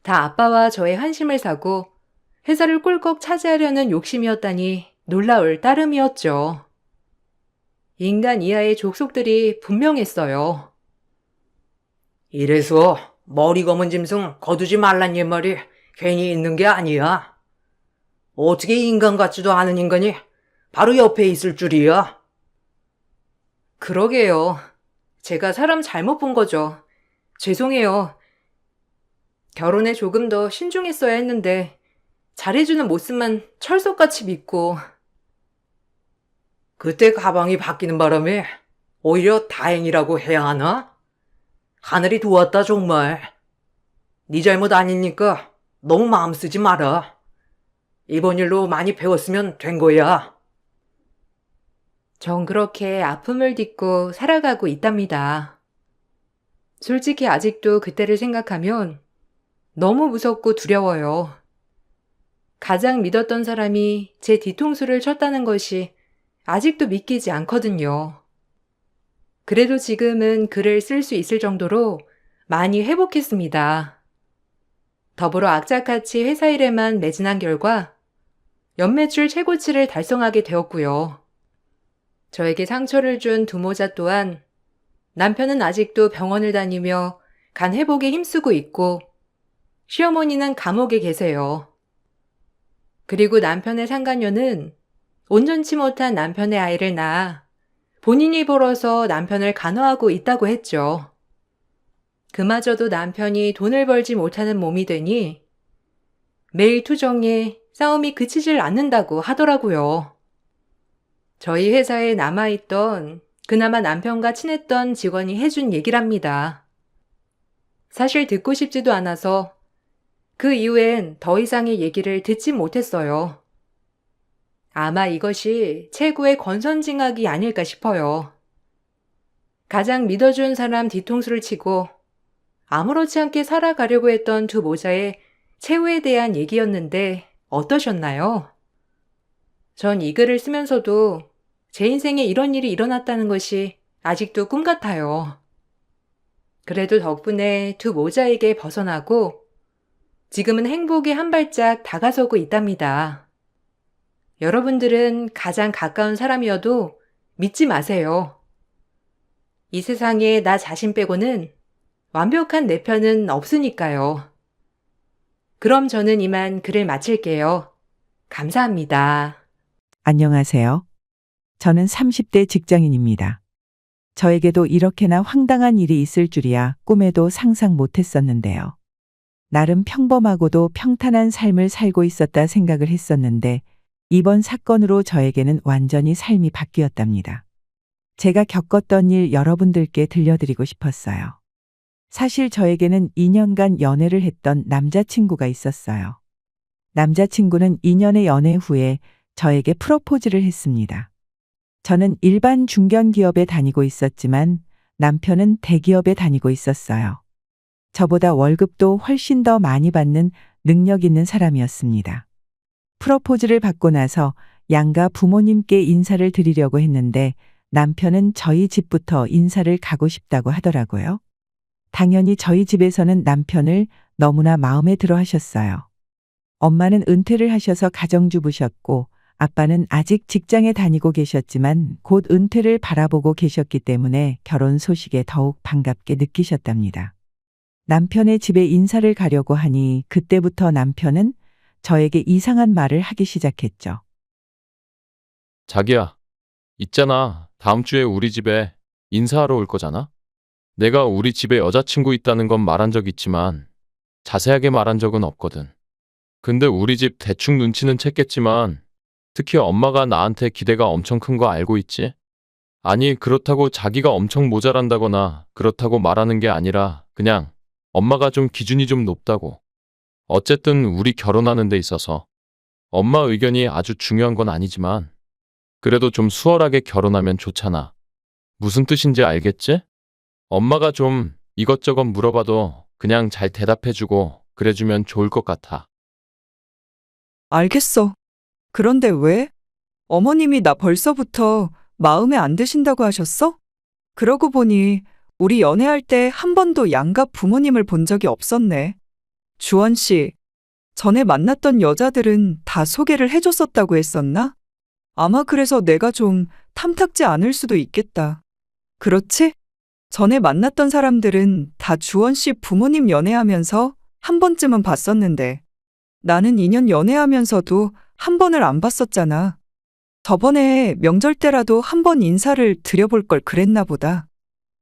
다 아빠와 저의 한심을 사고 회사를 꿀꺽 차지하려는 욕심이었다니 놀라울 따름이었죠. 인간 이하의 족속들이 분명했어요. 이래서 머리 검은 짐승 거두지 말란 옛말이 괜히 있는 게 아니야. 어떻게 인간 같지도 않은 인간이 바로 옆에 있을 줄이야. 그러게요. 제가 사람 잘못 본 거죠. 죄송해요. 결혼에 조금 더 신중했어야 했는데 잘해주는 모습만 철석같이 믿고. 그때 가방이 바뀌는 바람에 오히려 다행이라고 해야 하나? 하늘이 도왔다 정말. 네 잘못 아니니까 너무 마음 쓰지 마라. 이번 일로 많이 배웠으면 된 거야. 전 그렇게 아픔을 딛고 살아가고 있답니다. 솔직히 아직도 그때를 생각하면 너무 무섭고 두려워요. 가장 믿었던 사람이 제 뒤통수를 쳤다는 것이 아직도 믿기지 않거든요. 그래도 지금은 글을 쓸 수 있을 정도로 많이 회복했습니다. 더불어 악착같이 회사 일에만 매진한 결과 연매출 최고치를 달성하게 되었고요. 저에게 상처를 준 두 모자 또한 남편은 아직도 병원을 다니며 간 회복에 힘쓰고 있고 시어머니는 감옥에 계세요. 그리고 남편의 상간녀는 온전치 못한 남편의 아이를 낳아 본인이 벌어서 남편을 간호하고 있다고 했죠. 그마저도 남편이 돈을 벌지 못하는 몸이 되니 매일 투정에 싸움이 그치질 않는다고 하더라고요. 저희 회사에 남아있던 그나마 남편과 친했던 직원이 해준 얘기랍니다. 사실 듣고 싶지도 않아서 그 이후엔 더 이상의 얘기를 듣지 못했어요. 아마 이것이 최고의 권선징악이 아닐까 싶어요. 가장 믿어준 사람 뒤통수를 치고 아무렇지 않게 살아가려고 했던 두 모자의 최후에 대한 얘기였는데 어떠셨나요? 전 이 글을 쓰면서도 제 인생에 이런 일이 일어났다는 것이 아직도 꿈 같아요. 그래도 덕분에 두 모자에게 벗어나고 지금은 행복에 한 발짝 다가서고 있답니다. 여러분들은 가장 가까운 사람이어도 믿지 마세요. 이 세상에 나 자신 빼고는 완벽한 내 편은 없으니까요. 그럼 저는 이만 글을 마칠게요. 감사합니다. 안녕하세요. 저는 30대 직장인입니다. 저에게도 이렇게나 황당한 일이 있을 줄이야 꿈에도 상상 못했었는데요. 나름 평범하고도 평탄한 삶을 살고 있었다 생각을 했었는데 이번 사건으로 저에게는 완전히 삶이 바뀌었답니다. 제가 겪었던 일 여러분들께 들려드리고 싶었어요. 사실 저에게는 2년간 연애를 했던 남자친구가 있었어요. 남자친구는 2년의 연애 후에 저에게 프로포즈를 했습니다. 저는 일반 중견기업에 다니고 있었지만 남편은 대기업에 다니고 있었어요. 저보다 월급도 훨씬 더 많이 받는 능력 있는 사람이었습니다. 프로포즈를 받고 나서 양가 부모님께 인사를 드리려고 했는데 남편은 저희 집부터 인사를 가고 싶다고 하더라고요. 당연히 저희 집에서는 남편을 너무나 마음에 들어 하셨어요. 엄마는 은퇴를 하셔서 가정주부셨고 아빠는 아직 직장에 다니고 계셨지만 곧 은퇴를 바라보고 계셨기 때문에 결혼 소식에 더욱 반갑게 느끼셨답니다. 남편의 집에 인사를 가려고 하니 그때부터 남편은 저에게 이상한 말을 하기 시작했죠. 자기야, 있잖아. 다음 주에 우리 집에 인사하러 올 거잖아? 내가 우리 집에 여자친구 있다는 건 말한 적 있지만 자세하게 말한 적은 없거든. 근데 우리 집 대충 눈치는 챘겠지만 특히 엄마가 나한테 기대가 엄청 큰 거 알고 있지? 아니, 그렇다고 자기가 엄청 모자란다거나 그렇다고 말하는 게 아니라 그냥 엄마가 좀 기준이 좀 높다고. 어쨌든 우리 결혼하는 데 있어서 엄마 의견이 아주 중요한 건 아니지만 그래도 좀 수월하게 결혼하면 좋잖아. 무슨 뜻인지 알겠지? 엄마가 좀 이것저것 물어봐도 그냥 잘 대답해주고 그래주면 좋을 것 같아. 알겠어. 그런데 왜? 어머님이 나 벌써부터 마음에 안 드신다고 하셨어? 그러고 보니 우리 연애할 때 한 번도 양가 부모님을 본 적이 없었네. 주원 씨, 전에 만났던 여자들은 다 소개를 해줬었다고 했었나? 아마 그래서 내가 좀 탐탁지 않을 수도 있겠다. 그렇지? 전에 만났던 사람들은 다 주원 씨 부모님 연애하면서 한 번쯤은 봤었는데 나는 2년 연애하면서도 한 번을 안 봤었잖아. 저번에 명절 때라도 한 번 인사를 드려볼 걸 그랬나 보다.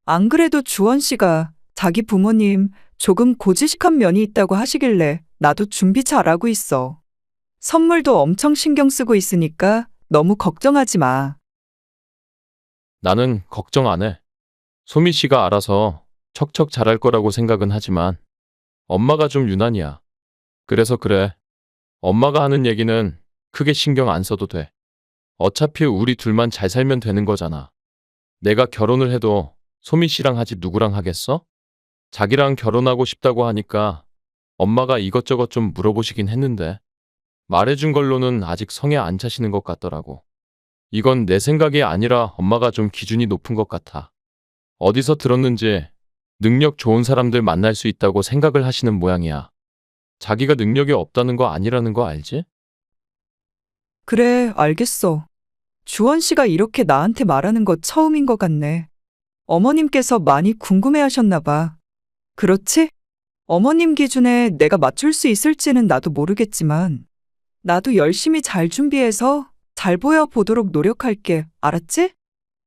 안 그래도 주원 씨가 자기 부모님 조금 고지식한 면이 있다고 하시길래 나도 준비 잘하고 있어. 선물도 엄청 신경 쓰고 있으니까 너무 걱정하지 마. 나는 걱정 안 해. 소미 씨가 알아서 척척 잘할 거라고 생각은 하지만 엄마가 좀 유난이야. 그래서 그래. 엄마가 하는 얘기는 크게 신경 안 써도 돼. 어차피 우리 둘만 잘 살면 되는 거잖아. 내가 결혼을 해도 소미 씨랑 하지 누구랑 하겠어? 자기랑 결혼하고 싶다고 하니까 엄마가 이것저것 좀 물어보시긴 했는데 말해준 걸로는 아직 성에 안 차시는 것 같더라고. 이건 내 생각이 아니라 엄마가 좀 기준이 높은 것 같아. 어디서 들었는지 능력 좋은 사람들 만날 수 있다고 생각을 하시는 모양이야. 자기가 능력이 없다는 거 아니라는 거 알지? 그래, 알겠어. 주원 씨가 이렇게 나한테 말하는 거 처음인 것 같네. 어머님께서 많이 궁금해 하셨나 봐. 그렇지? 어머님 기준에 내가 맞출 수 있을지는 나도 모르겠지만, 나도 열심히 잘 준비해서 잘 보여보도록 노력할게. 알았지?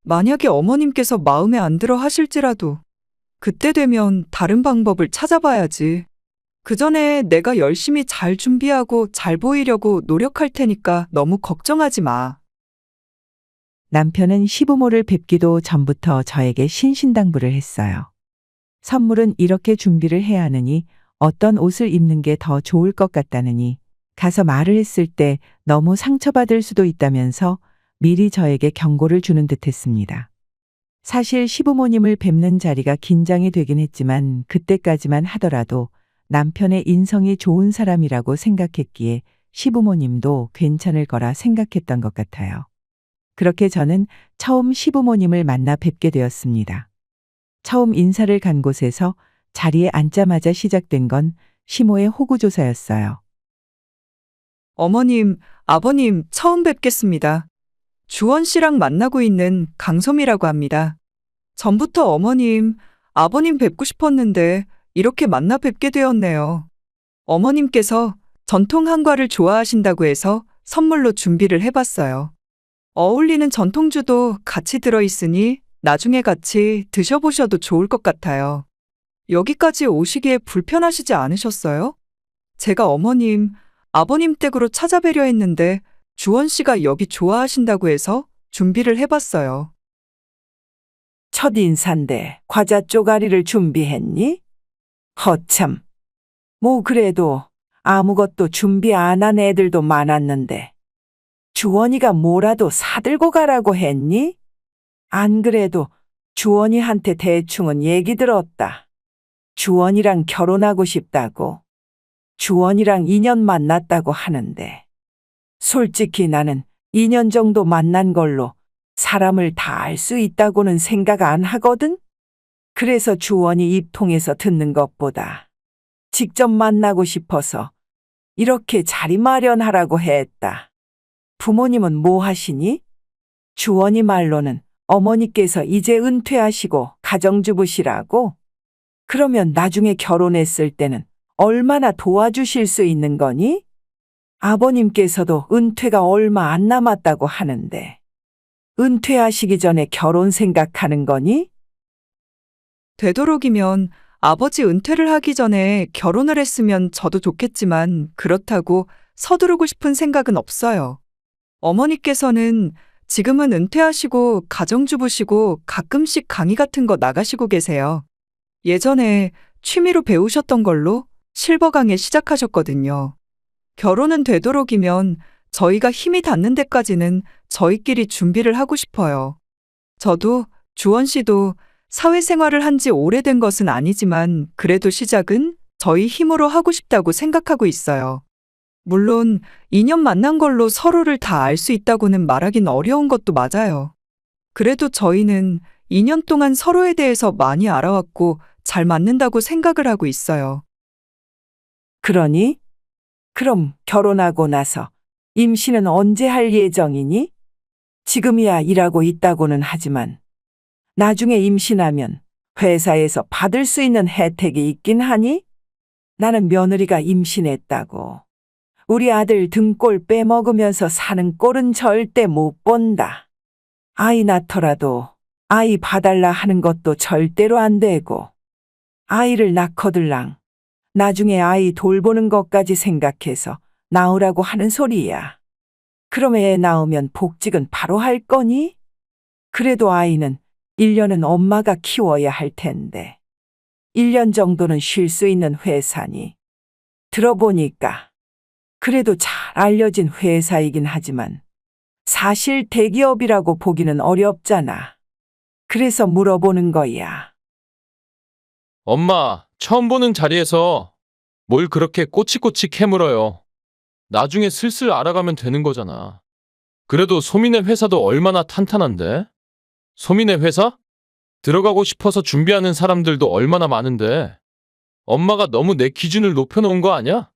만약에 어머님께서 마음에 안 들어 하실지라도, 그때 되면 다른 방법을 찾아봐야지. 그 전에 내가 열심히 잘 준비하고 잘 보이려고 노력할 테니까 너무 걱정하지 마. 남편은 시부모를 뵙기도 전부터 저에게 신신당부를 했어요. 선물은 이렇게 준비를 해야 하느니 어떤 옷을 입는 게 더 좋을 것 같다느니 가서 말을 했을 때 너무 상처받을 수도 있다면서 미리 저에게 경고를 주는 듯 했습니다. 사실 시부모님을 뵙는 자리가 긴장이 되긴 했지만 그때까지만 하더라도 남편의 인성이 좋은 사람이라고 생각했기에 시부모님도 괜찮을 거라 생각했던 것 같아요. 그렇게 저는 처음 시부모님을 만나 뵙게 되었습니다. 처음 인사를 간 곳에서 자리에 앉자마자 시작된 건 시모의 호구조사였어요. 어머님, 아버님 처음 뵙겠습니다. 주원 씨랑 만나고 있는 강솜이라고 합니다. 전부터 어머님, 아버님 뵙고 싶었는데 이렇게 만나 뵙게 되었네요. 어머님께서 전통 한과를 좋아하신다고 해서 선물로 준비를 해봤어요. 어울리는 전통주도 같이 들어있으니 나중에 같이 드셔보셔도 좋을 것 같아요. 여기까지 오시기에 불편하시지 않으셨어요? 제가 어머님, 아버님 댁으로 찾아뵈려 했는데 주원 씨가 여기 좋아하신다고 해서 준비를 해봤어요. 첫 인사인데 과자 쪼가리를 준비했니? 허참. 뭐 그래도 아무것도 준비 안 한 애들도 많았는데 주원이가 뭐라도 사들고 가라고 했니? 안 그래도 주원이한테 대충은 얘기 들었다. 주원이랑 결혼하고 싶다고. 주원이랑 2년 만났다고 하는데. 솔직히 나는 2년 정도 만난 걸로 사람을 다 알 수 있다고는 생각 안 하거든? 그래서 주원이 입 통해서 듣는 것보다 직접 만나고 싶어서 이렇게 자리 마련하라고 했다. 부모님은 뭐 하시니? 주원이 말로는 어머니께서 이제 은퇴하시고 가정주부시라고? 그러면 나중에 결혼했을 때는 얼마나 도와주실 수 있는 거니? 아버님께서도 은퇴가 얼마 안 남았다고 하는데 은퇴하시기 전에 결혼 생각하는 거니? 되도록이면 아버지 은퇴를 하기 전에 결혼을 했으면 저도 좋겠지만 그렇다고 서두르고 싶은 생각은 없어요. 어머니께서는 지금은 은퇴하시고 가정주부시고 가끔씩 강의 같은 거 나가시고 계세요. 예전에 취미로 배우셨던 걸로 실버 강의 시작하셨거든요. 결혼은 되도록이면 저희가 힘이 닿는 데까지는 저희끼리 준비를 하고 싶어요. 저도 주원 씨도 사회생활을 한 지 오래된 것은 아니지만 그래도 시작은 저희 힘으로 하고 싶다고 생각하고 있어요. 물론 2년 만난 걸로 서로를 다 알 수 있다고는 말하긴 어려운 것도 맞아요. 그래도 저희는 2년 동안 서로에 대해서 많이 알아왔고 잘 맞는다고 생각을 하고 있어요. 그러니? 그럼 결혼하고 나서 임신은 언제 할 예정이니? 지금이야 일하고 있다고는 하지만 나중에 임신하면 회사에서 받을 수 있는 혜택이 있긴 하니? 나는 며느리가 임신했다고 우리 아들 등골 빼먹으면서 사는 꼴은 절대 못 본다. 아이 낳더라도 아이 봐달라 하는 것도 절대로 안 되고 아이를 낳거들랑 나중에 아이 돌보는 것까지 생각해서 낳으라고 하는 소리야. 그럼 애 낳으면 복직은 바로 할 거니? 그래도 아이는 1년은 엄마가 키워야 할 텐데 1년 정도는 쉴 수 있는 회사니. 들어보니까 그래도 잘 알려진 회사이긴 하지만 사실 대기업이라고 보기는 어렵잖아. 그래서 물어보는 거야. 엄마, 처음 보는 자리에서 뭘 그렇게 꼬치꼬치 캐물어요. 나중에 슬슬 알아가면 되는 거잖아. 그래도 소민의 회사도 얼마나 탄탄한데? 소민의 회사? 들어가고 싶어서 준비하는 사람들도 얼마나 많은데. 엄마가 너무 내 기준을 높여놓은 거 아니야?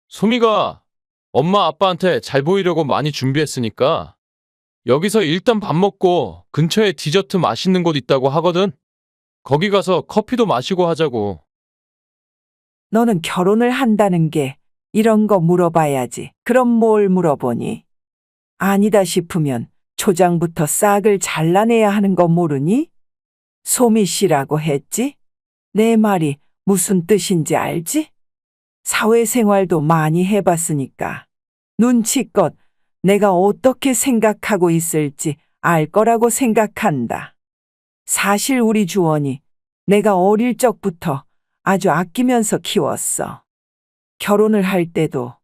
소미가 엄마 아빠한테 잘 보이려고 많이 준비했으니까 여기서 일단 밥 먹고 근처에 디저트 맛있는 곳 있다고 하거든? 거기 가서 커피도 마시고 하자고. 너는 결혼을 한다는 게 이런 거 물어봐야지. 그럼 뭘 물어보니? 아니다 싶으면 초장부터 싹을 잘라내야 하는 거 모르니? 소미 씨라고 했지? 내 말이 무슨 뜻인지 알지? 사회생활도 많이 해봤으니까 눈치껏 내가 어떻게 생각하고 있을지 알 거라고 생각한다. 사실 우리 주원이 내가 어릴 적부터 아주 아끼면서 키웠어. 결혼을 할 때도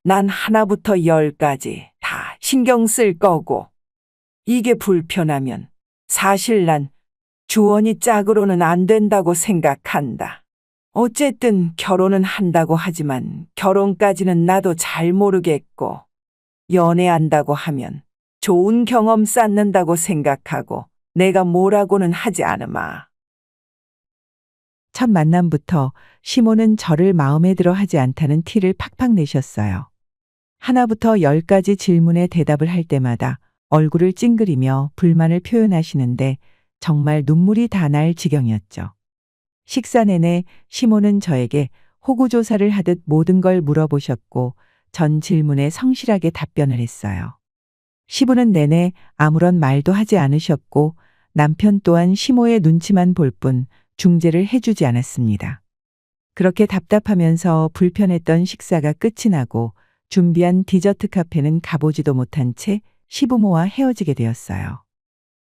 난 하나부터 열까지 다 신경 쓸 거고, 이게 불편하면 사실 난 주원이 짝으로는 안 된다고 생각한다. 어쨌든 결혼은 한다고 하지만 결혼까지는 나도 잘 모르겠고, 연애한다고 하면 좋은 경험 쌓는다고 생각하고 내가 뭐라고는 하지 않으마. 첫 만남부터 시모는 저를 마음에 들어 하지 않다는 티를 팍팍 내셨어요. 하나부터 10까지 질문에 대답을 할 때마다 얼굴을 찡그리며 불만을 표현하시는데 정말 눈물이 다 날 지경이었죠. 식사 내내 시모는 저에게 호구조사를 하듯 모든 걸 물어보셨고 전 질문에 성실하게 답변을 했어요. 시부는 내내 아무런 말도 하지 않으셨고 남편 또한 시모의 눈치만 볼 뿐 중재를 해주지 않았습니다. 그렇게 답답하면서 불편했던 식사가 끝이 나고 준비한 디저트 카페는 가보지도 못한 채 시부모와 헤어지게 되었어요.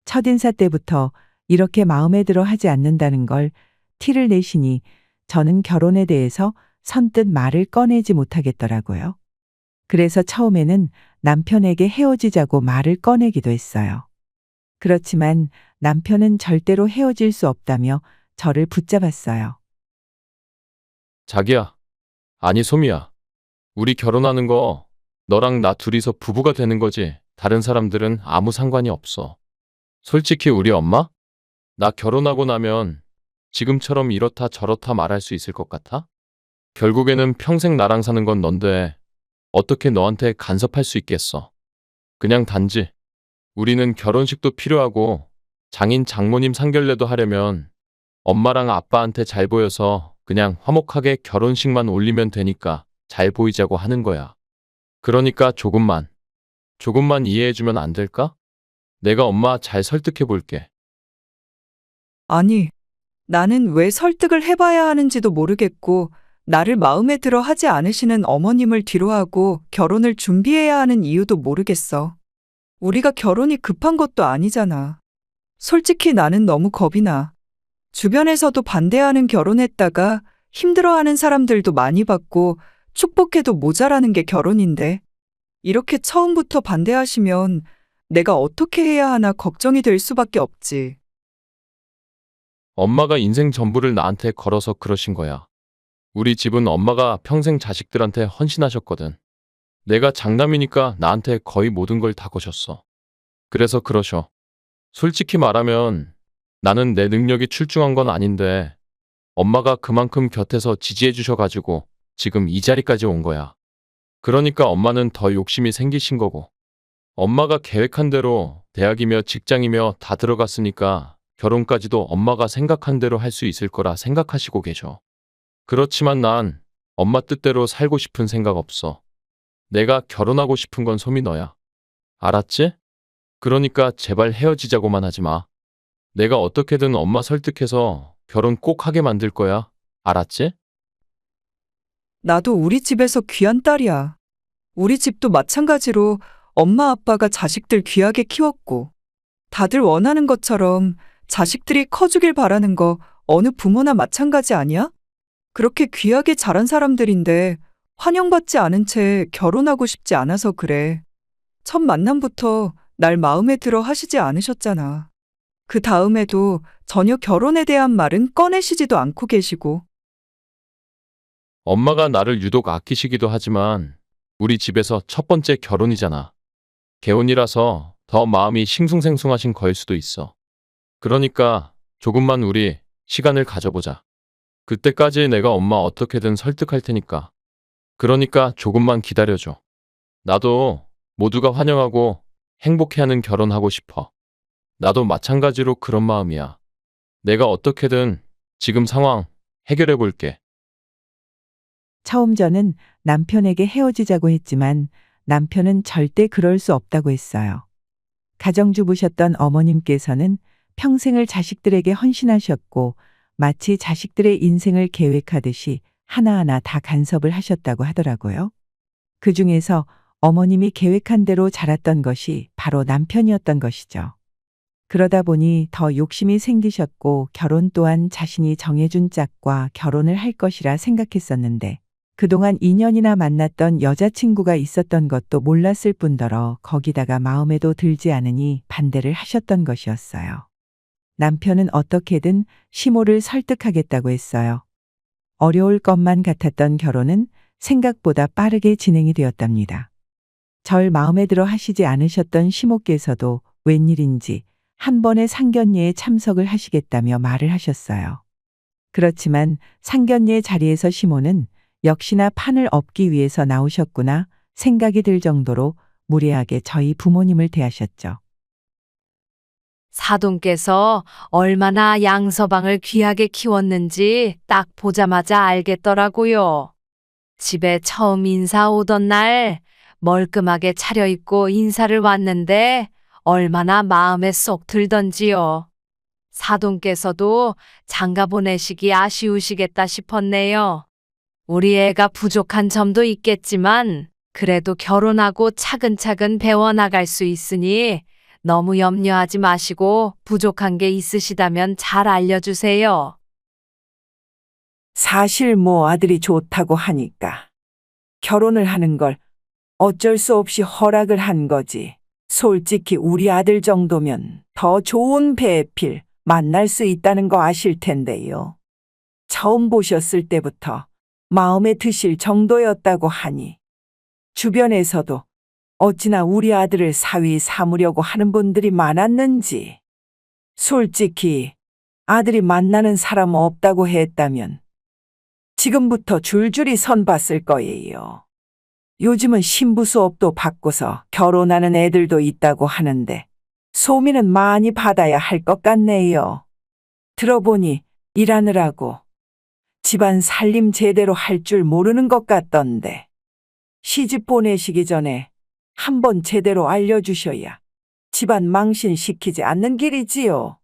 첫인사 때부터 이렇게 마음에 들어 하지 않는다는 걸 티를 내시니 저는 결혼에 대해서 선뜻 말을 꺼내지 못하겠더라고요. 그래서 처음에는 남편에게 헤어지자고 말을 꺼내기도 했어요. 그렇지만 남편은 절대로 헤어질 수 없다며 저를 붙잡았어요. 자기야. 아니, 소미야. 우리 결혼하는 거 너랑 나 둘이서 부부가 되는 거지. 다른 사람들은 아무 상관이 없어. 솔직히 우리 엄마? 나 결혼하고 나면 지금처럼 이렇다 저렇다 말할 수 있을 것 같아? 결국에는 평생 나랑 사는 건 넌데 어떻게 너한테 간섭할 수 있겠어. 그냥 단지 우리는 결혼식도 필요하고 장인 장모님 상견례도 하려면 엄마랑 아빠한테 잘 보여서 그냥 화목하게 결혼식만 올리면 되니까 잘 보이자고 하는 거야. 그러니까 조금만 이해해주면 안 될까? 내가 엄마 잘 설득해 볼게. 아니, 나는 왜 설득을 해봐야 하는지도 모르겠고, 나를 마음에 들어 하지 않으시는 어머님을 뒤로하고 결혼을 준비해야 하는 이유도 모르겠어. 우리가 결혼이 급한 것도 아니잖아. 솔직히 나는 너무 겁이 나. 주변에서도 반대하는 결혼했다가 힘들어하는 사람들도 많이 봤고 축복해도 모자라는 게 결혼인데 이렇게 처음부터 반대하시면 내가 어떻게 해야 하나 걱정이 될 수밖에 없지. 엄마가 인생 전부를 나한테 걸어서 그러신 거야. 우리 집은 엄마가 평생 자식들한테 헌신하셨거든. 내가 장남이니까 나한테 거의 모든 걸 다 거셨어. 그래서 그러셔. 솔직히 말하면 나는 내 능력이 출중한 건 아닌데 엄마가 그만큼 곁에서 지지해 주셔가지고 지금 이 자리까지 온 거야. 그러니까 엄마는 더 욕심이 생기신 거고. 엄마가 계획한 대로 대학이며 직장이며 다 들어갔으니까 결혼까지도 엄마가 생각한 대로 할 수 있을 거라 생각하시고 계셔. 그렇지만 난 엄마 뜻대로 살고 싶은 생각 없어. 내가 결혼하고 싶은 건 소미 너야. 알았지? 그러니까 제발 헤어지자고만 하지 마. 내가 어떻게든 엄마 설득해서 결혼 꼭 하게 만들 거야. 알았지? 나도 우리 집에서 귀한 딸이야. 우리 집도 마찬가지로 엄마 아빠가 자식들 귀하게 키웠고 다들 원하는 것처럼 자식들이 커주길 바라는 거 어느 부모나 마찬가지 아니야? 그렇게 귀하게 자란 사람들인데 환영받지 않은 채 결혼하고 싶지 않아서 그래. 첫 만남부터 날 마음에 들어 하시지 않으셨잖아. 그 다음에도 전혀 결혼에 대한 말은 꺼내시지도 않고 계시고. 엄마가 나를 유독 아끼시기도 하지만 우리 집에서 첫 번째 결혼이잖아. 개혼이라서 더 마음이 싱숭생숭하신 거일 수도 있어. 그러니까 조금만 우리 시간을 가져보자. 그때까지 내가 엄마 어떻게든 설득할 테니까. 그러니까 조금만 기다려줘. 나도 모두가 환영하고 행복해하는 결혼하고 싶어. 나도 마찬가지로 그런 마음이야. 내가 어떻게든 지금 상황 해결해 볼게. 처음 저는 남편에게 헤어지자고 했지만 남편은 절대 그럴 수 없다고 했어요. 가정주부셨던 어머님께서는 평생을 자식들에게 헌신하셨고 마치 자식들의 인생을 계획하듯이 하나하나 다 간섭을 하셨다고 하더라고요. 그 중에서 어머님이 계획한 대로 자랐던 것이 바로 남편이었던 것이죠. 그러다 보니 더 욕심이 생기셨고 결혼 또한 자신이 정해준 짝과 결혼을 할 것이라 생각했었는데 그동안 2년이나 만났던 여자친구가 있었던 것도 몰랐을 뿐더러 거기다가 마음에도 들지 않으니 반대를 하셨던 것이었어요. 남편은 어떻게든 시모를 설득하겠다고 했어요. 어려울 것만 같았던 결혼은 생각보다 빠르게 진행이 되었답니다. 절 마음에 들어 하시지 않으셨던 시모께서도 웬일인지 한 번의 상견례에 참석을 하시겠다며 말을 하셨어요. 그렇지만 상견례 자리에서 시모는 역시나 판을 엎기 위해서 나오셨구나 생각이 들 정도로 무례하게 저희 부모님을 대하셨죠. 사돈께서 얼마나 양서방을 귀하게 키웠는지 딱 보자마자 알겠더라고요. 집에 처음 인사 오던 날 멀끔하게 차려입고 인사를 왔는데 얼마나 마음에 쏙 들던지요. 사돈께서도 장가 보내시기 아쉬우시겠다 싶었네요. 우리 애가 부족한 점도 있겠지만 그래도 결혼하고 차근차근 배워나갈 수 있으니 너무 염려하지 마시고 부족한 게 있으시다면 잘 알려주세요. 사실 아들이 좋다고 하니까 결혼을 하는 걸 어쩔 수 없이 허락을 한 거지. 솔직히 우리 아들 정도면 더 좋은 배필 만날 수 있다는 거 아실 텐데요. 처음 보셨을 때부터 마음에 드실 정도였다고 하니 주변에서도 어찌나 우리 아들을 사위 삼으려고 하는 분들이 많았는지. 솔직히 아들이 만나는 사람 없다고 했다면 지금부터 줄줄이 선봤을 거예요. 요즘은 신부 수업도 받고서 결혼하는 애들도 있다고 하는데 소미는 많이 받아야 할 것 같네요. 들어보니 일하느라고 집안 살림 제대로 할 줄 모르는 것 같던데 시집 보내시기 전에 한번 제대로 알려주셔야 집안 망신시키지 않는 길이지요.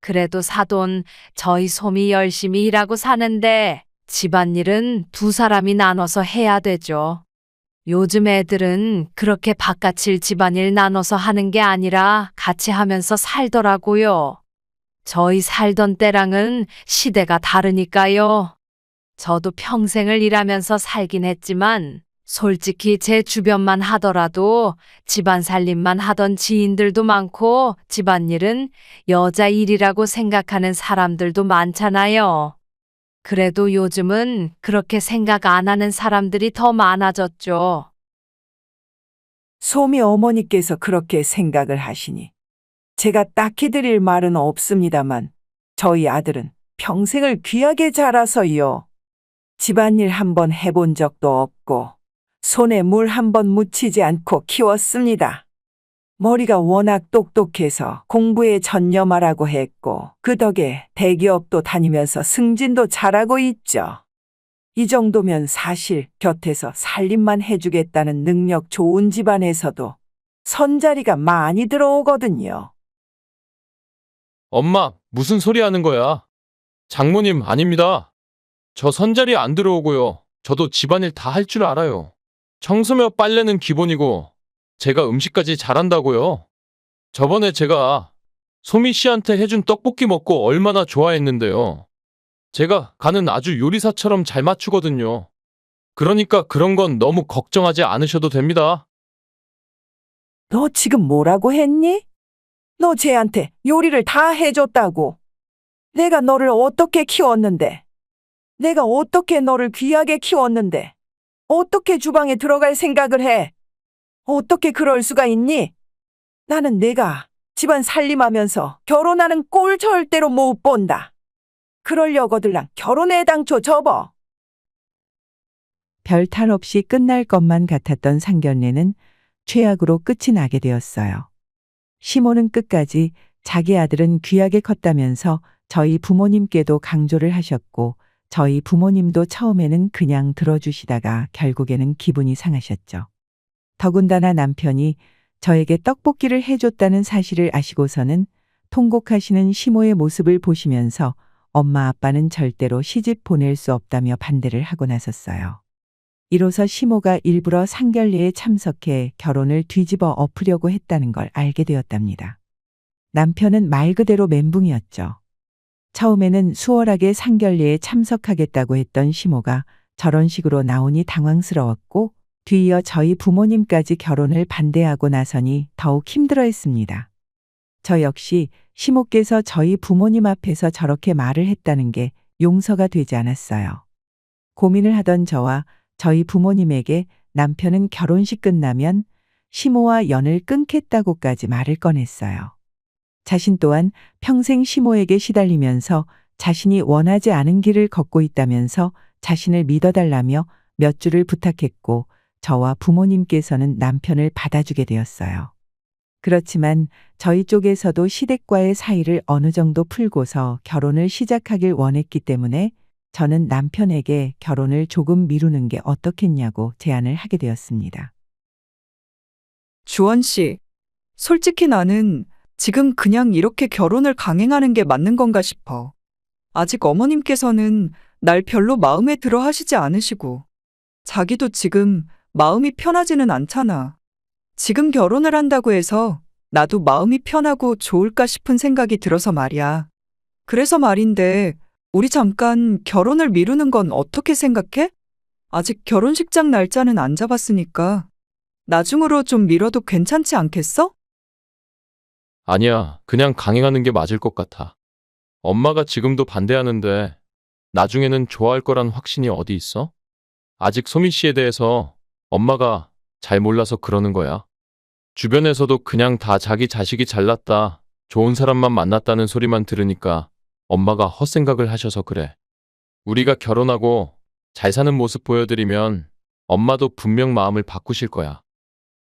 그래도 사돈, 저희 솜이 열심히 일하고 사는데 집안일은 두 사람이 나눠서 해야 되죠. 요즘 애들은 그렇게 바깥일 집안일 나눠서 하는 게 아니라 같이 하면서 살더라고요. 저희 살던 때랑은 시대가 다르니까요. 저도 평생을 일하면서 살긴 했지만 솔직히 제 주변만 하더라도 집안 살림만 하던 지인들도 많고 집안일은 여자 일이라고 생각하는 사람들도 많잖아요. 그래도 요즘은 그렇게 생각 안 하는 사람들이 더 많아졌죠. 소미 어머니께서 그렇게 생각을 하시니 제가 딱히 드릴 말은 없습니다만 저희 아들은 평생을 귀하게 자라서요. 집안일 한번 해본 적도 없고 손에 물 한번 묻히지 않고 키웠습니다. 머리가 워낙 똑똑해서 공부에 전념하라고 했고 그 덕에 대기업도 다니면서 승진도 잘하고 있죠. 이 정도면 사실 곁에서 살림만 해주겠다는 능력 좋은 집안에서도 선자리가 많이 들어오거든요. 엄마, 무슨 소리 하는 거야? 장모님, 아닙니다. 저 선자리 안 들어오고요. 저도 집안일 다 할 줄 알아요. 청소며 빨래는 기본이고 제가 음식까지 잘한다고요. 저번에 제가 소미 씨한테 해준 떡볶이 먹고 얼마나 좋아했는데요. 제가 간은 아주 요리사처럼 잘 맞추거든요. 그러니까 그런 건 너무 걱정하지 않으셔도 됩니다. 너 지금 뭐라고 했니? 너 쟤한테 요리를 다 해줬다고. 내가 너를 어떻게 키웠는데? 내가 어떻게 너를 귀하게 키웠는데? 어떻게 주방에 들어갈 생각을 해? 어떻게 그럴 수가 있니? 나는 내가 집안 살림하면서 결혼하는 꼴 절대로 못 본다. 그럴 여거들랑 결혼에 당초 접어. 별 탈 없이 끝날 것만 같았던 상견례는 최악으로 끝이 나게 되었어요. 시모는 끝까지 자기 아들은 귀하게 컸다면서 저희 부모님께도 강조를 하셨고 저희 부모님도 처음에는 그냥 들어주시다가 결국에는 기분이 상하셨죠. 더군다나 남편이 저에게 떡볶이를 해줬다는 사실을 아시고서는 통곡하시는 시모의 모습을 보시면서 엄마 아빠는 절대로 시집 보낼 수 없다며 반대를 하고 나섰어요. 이로써 시모가 일부러 상견례에 참석해 결혼을 뒤집어 엎으려고 했다는 걸 알게 되었답니다. 남편은 말 그대로 멘붕이었죠. 처음에는 수월하게 상견례에 참석하겠다고 했던 시모가 저런 식으로 나오니 당황스러웠고 뒤이어 저희 부모님까지 결혼을 반대하고 나서니 더욱 힘들어했습니다. 저 역시 시모께서 저희 부모님 앞에서 저렇게 말을 했다는 게 용서가 되지 않았어요. 고민을 하던 저와 저희 부모님에게 남편은 결혼식 끝나면 시모와 연을 끊겠다고까지 말을 꺼냈어요. 자신 또한 평생 시모에게 시달리면서 자신이 원하지 않은 길을 걷고 있다면서 자신을 믿어달라며 몇 줄을 부탁했고 저와 부모님께서는 남편을 받아주게 되었어요. 그렇지만 저희 쪽에서도 시댁과의 사이를 어느 정도 풀고서 결혼을 시작하길 원했기 때문에 저는 남편에게 결혼을 조금 미루는 게 어떻겠냐고 제안을 하게 되었습니다. 주원 씨, 솔직히 나는 지금 그냥 이렇게 결혼을 강행하는 게 맞는 건가 싶어. 아직 어머님께서는 날 별로 마음에 들어 하시지 않으시고, 자기도 지금 마음이 편하지는 않잖아. 지금 결혼을 한다고 해서 나도 마음이 편하고 좋을까 싶은 생각이 들어서 말이야. 그래서 말인데, 우리 잠깐 결혼을 미루는 건 어떻게 생각해? 아직 결혼식장 날짜는 안 잡았으니까 나중으로 좀 미뤄도 괜찮지 않겠어? 아니야, 그냥 강행하는 게 맞을 것 같아. 엄마가 지금도 반대하는데 나중에는 좋아할 거란 확신이 어디 있어? 아직 소미 씨에 대해서 엄마가 잘 몰라서 그러는 거야. 주변에서도 그냥 다 자기 자식이 잘났다, 좋은 사람만 만났다는 소리만 들으니까 엄마가 헛생각을 하셔서 그래. 우리가 결혼하고 잘 사는 모습 보여드리면 엄마도 분명 마음을 바꾸실 거야.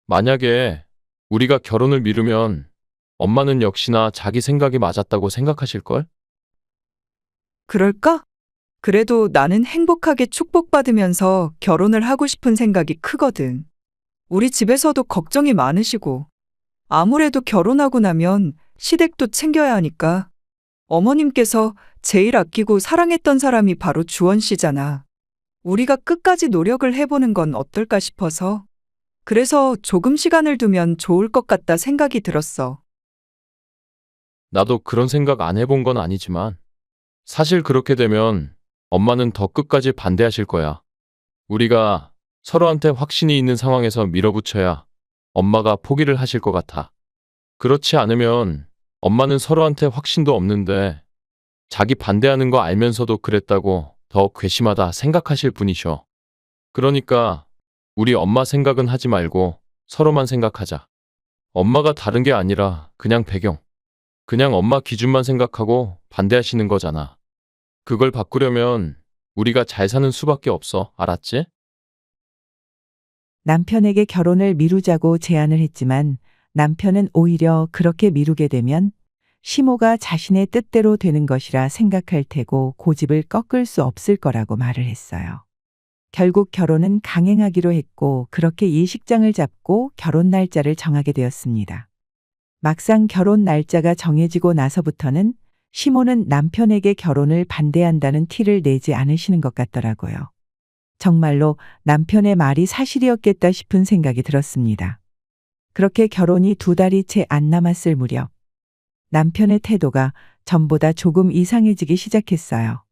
만약에 우리가 결혼을 미루면 엄마는 역시나 자기 생각이 맞았다고 생각하실걸? 그럴까? 그래도 나는 행복하게 축복받으면서 결혼을 하고 싶은 생각이 크거든. 우리 집에서도 걱정이 많으시고, 아무래도 결혼하고 나면 시댁도 챙겨야 하니까. 어머님께서 제일 아끼고 사랑했던 사람이 바로 주원 씨잖아. 우리가 끝까지 노력을 해보는 건 어떨까 싶어서. 그래서 조금 시간을 두면 좋을 것 같다 생각이 들었어. 나도 그런 생각 안 해본 건 아니지만 사실 그렇게 되면 엄마는 더 끝까지 반대하실 거야. 우리가 서로한테 확신이 있는 상황에서 밀어붙여야 엄마가 포기를 하실 것 같아. 그렇지 않으면 엄마는 서로한테 확신도 없는데 자기 반대하는 거 알면서도 그랬다고 더 괘씸하다 생각하실 분이셔. 그러니까 우리 엄마 생각은 하지 말고 서로만 생각하자. 엄마가 다른 게 아니라 그냥 배경. 그냥 엄마 기준만 생각하고 반대하시는 거잖아. 그걸 바꾸려면 우리가 잘 사는 수밖에 없어. 알았지? 남편에게 결혼을 미루자고 제안을 했지만 남편은 오히려 그렇게 미루게 되면 시모가 자신의 뜻대로 되는 것이라 생각할 테고 고집을 꺾을 수 없을 거라고 말을 했어요. 결국 결혼은 강행하기로 했고 그렇게 예식장을 잡고 결혼 날짜를 정하게 되었습니다. 막상 결혼 날짜가 정해지고 나서부터는 시모는 남편에게 결혼을 반대한다는 티를 내지 않으시는 것 같더라고요. 정말로 남편의 말이 사실이었겠다 싶은 생각이 들었습니다. 그렇게 결혼이 2달이 채 안 남았을 무렵 남편의 태도가 전보다 조금 이상해지기 시작했어요.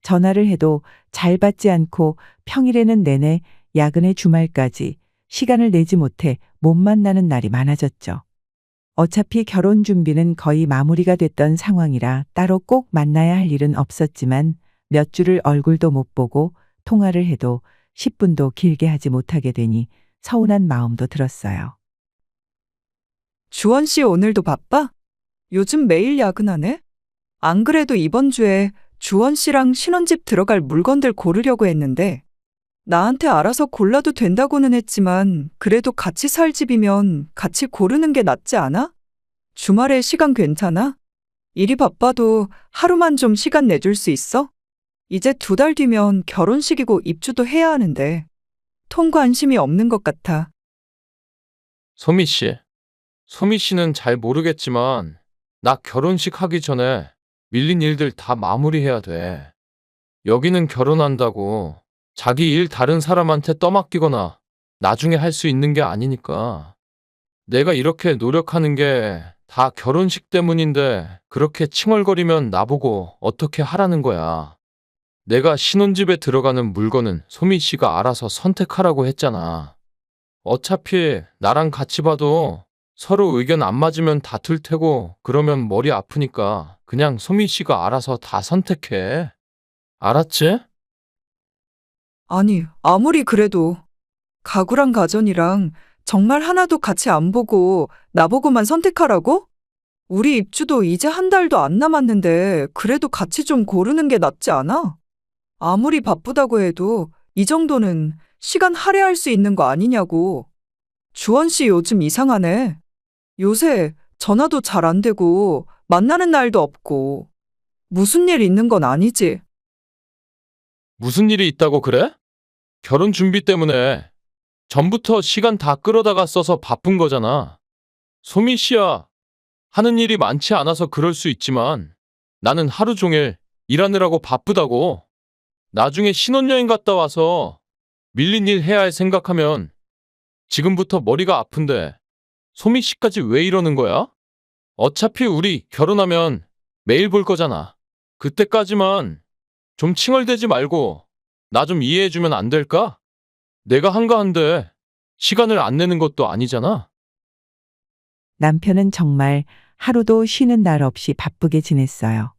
전화를 해도 잘 받지 않고 평일에는 내내 야근의 주말까지 시간을 내지 못해 못 만나는 날이 많아졌죠. 어차피 결혼 준비는 거의 마무리가 됐던 상황이라 따로 꼭 만나야 할 일은 없었지만 몇 주를 얼굴도 못 보고 통화를 해도 10분도 길게 하지 못하게 되니 서운한 마음도 들었어요. 주원 씨 오늘도 바빠? 요즘 매일 야근하네? 안 그래도 이번 주에 주원 씨랑 신혼집 들어갈 물건들 고르려고 했는데 나한테 알아서 골라도 된다고는 했지만 그래도 같이 살 집이면 같이 고르는 게 낫지 않아? 주말에 시간 괜찮아? 일이 바빠도 하루만 좀 시간 내줄 수 있어? 이제 2달 뒤면 결혼식이고 입주도 해야 하는데 통 관심이 없는 것 같아. 소미 씨. 소미 씨는 잘 모르겠지만 나 결혼식 하기 전에 밀린 일들 다 마무리해야 돼. 여기는 결혼한다고 자기 일 다른 사람한테 떠맡기거나 나중에 할 수 있는 게 아니니까. 내가 이렇게 노력하는 게 다 결혼식 때문인데 그렇게 칭얼거리면 나보고 어떻게 하라는 거야. 내가 신혼집에 들어가는 물건은 소미 씨가 알아서 선택하라고 했잖아. 어차피 나랑 같이 봐도 서로 의견 안 맞으면 다툴 테고 그러면 머리 아프니까 그냥 소미 씨가 알아서 다 선택해. 알았지? 아니, 아무리 그래도 가구랑 가전이랑 정말 하나도 같이 안 보고 나보고만 선택하라고? 우리 입주도 이제 1달도 안 남았는데 그래도 같이 좀 고르는 게 낫지 않아? 아무리 바쁘다고 해도 이 정도는 시간 할애할 수 있는 거 아니냐고. 주원 씨 요즘 이상하네. 요새 전화도 잘 안 되고 만나는 날도 없고. 무슨 일 있는 건 아니지? 무슨 일이 있다고 그래? 결혼 준비 때문에 전부터 시간 다 끌어다가 써서 바쁜 거잖아. 소미 씨야, 하는 일이 많지 않아서 그럴 수 있지만 나는 하루 종일 일하느라고 바쁘다고. 나중에 신혼여행 갔다 와서 밀린 일 해야 할 생각하면 지금부터 머리가 아픈데 소미 씨까지 왜 이러는 거야? 어차피 우리 결혼하면 매일 볼 거잖아. 그때까지만 좀 칭얼대지 말고 나 좀 이해해주면 안 될까? 내가 한가한데 시간을 안 내는 것도 아니잖아. 남편은 정말 하루도 쉬는 날 없이 바쁘게 지냈어요.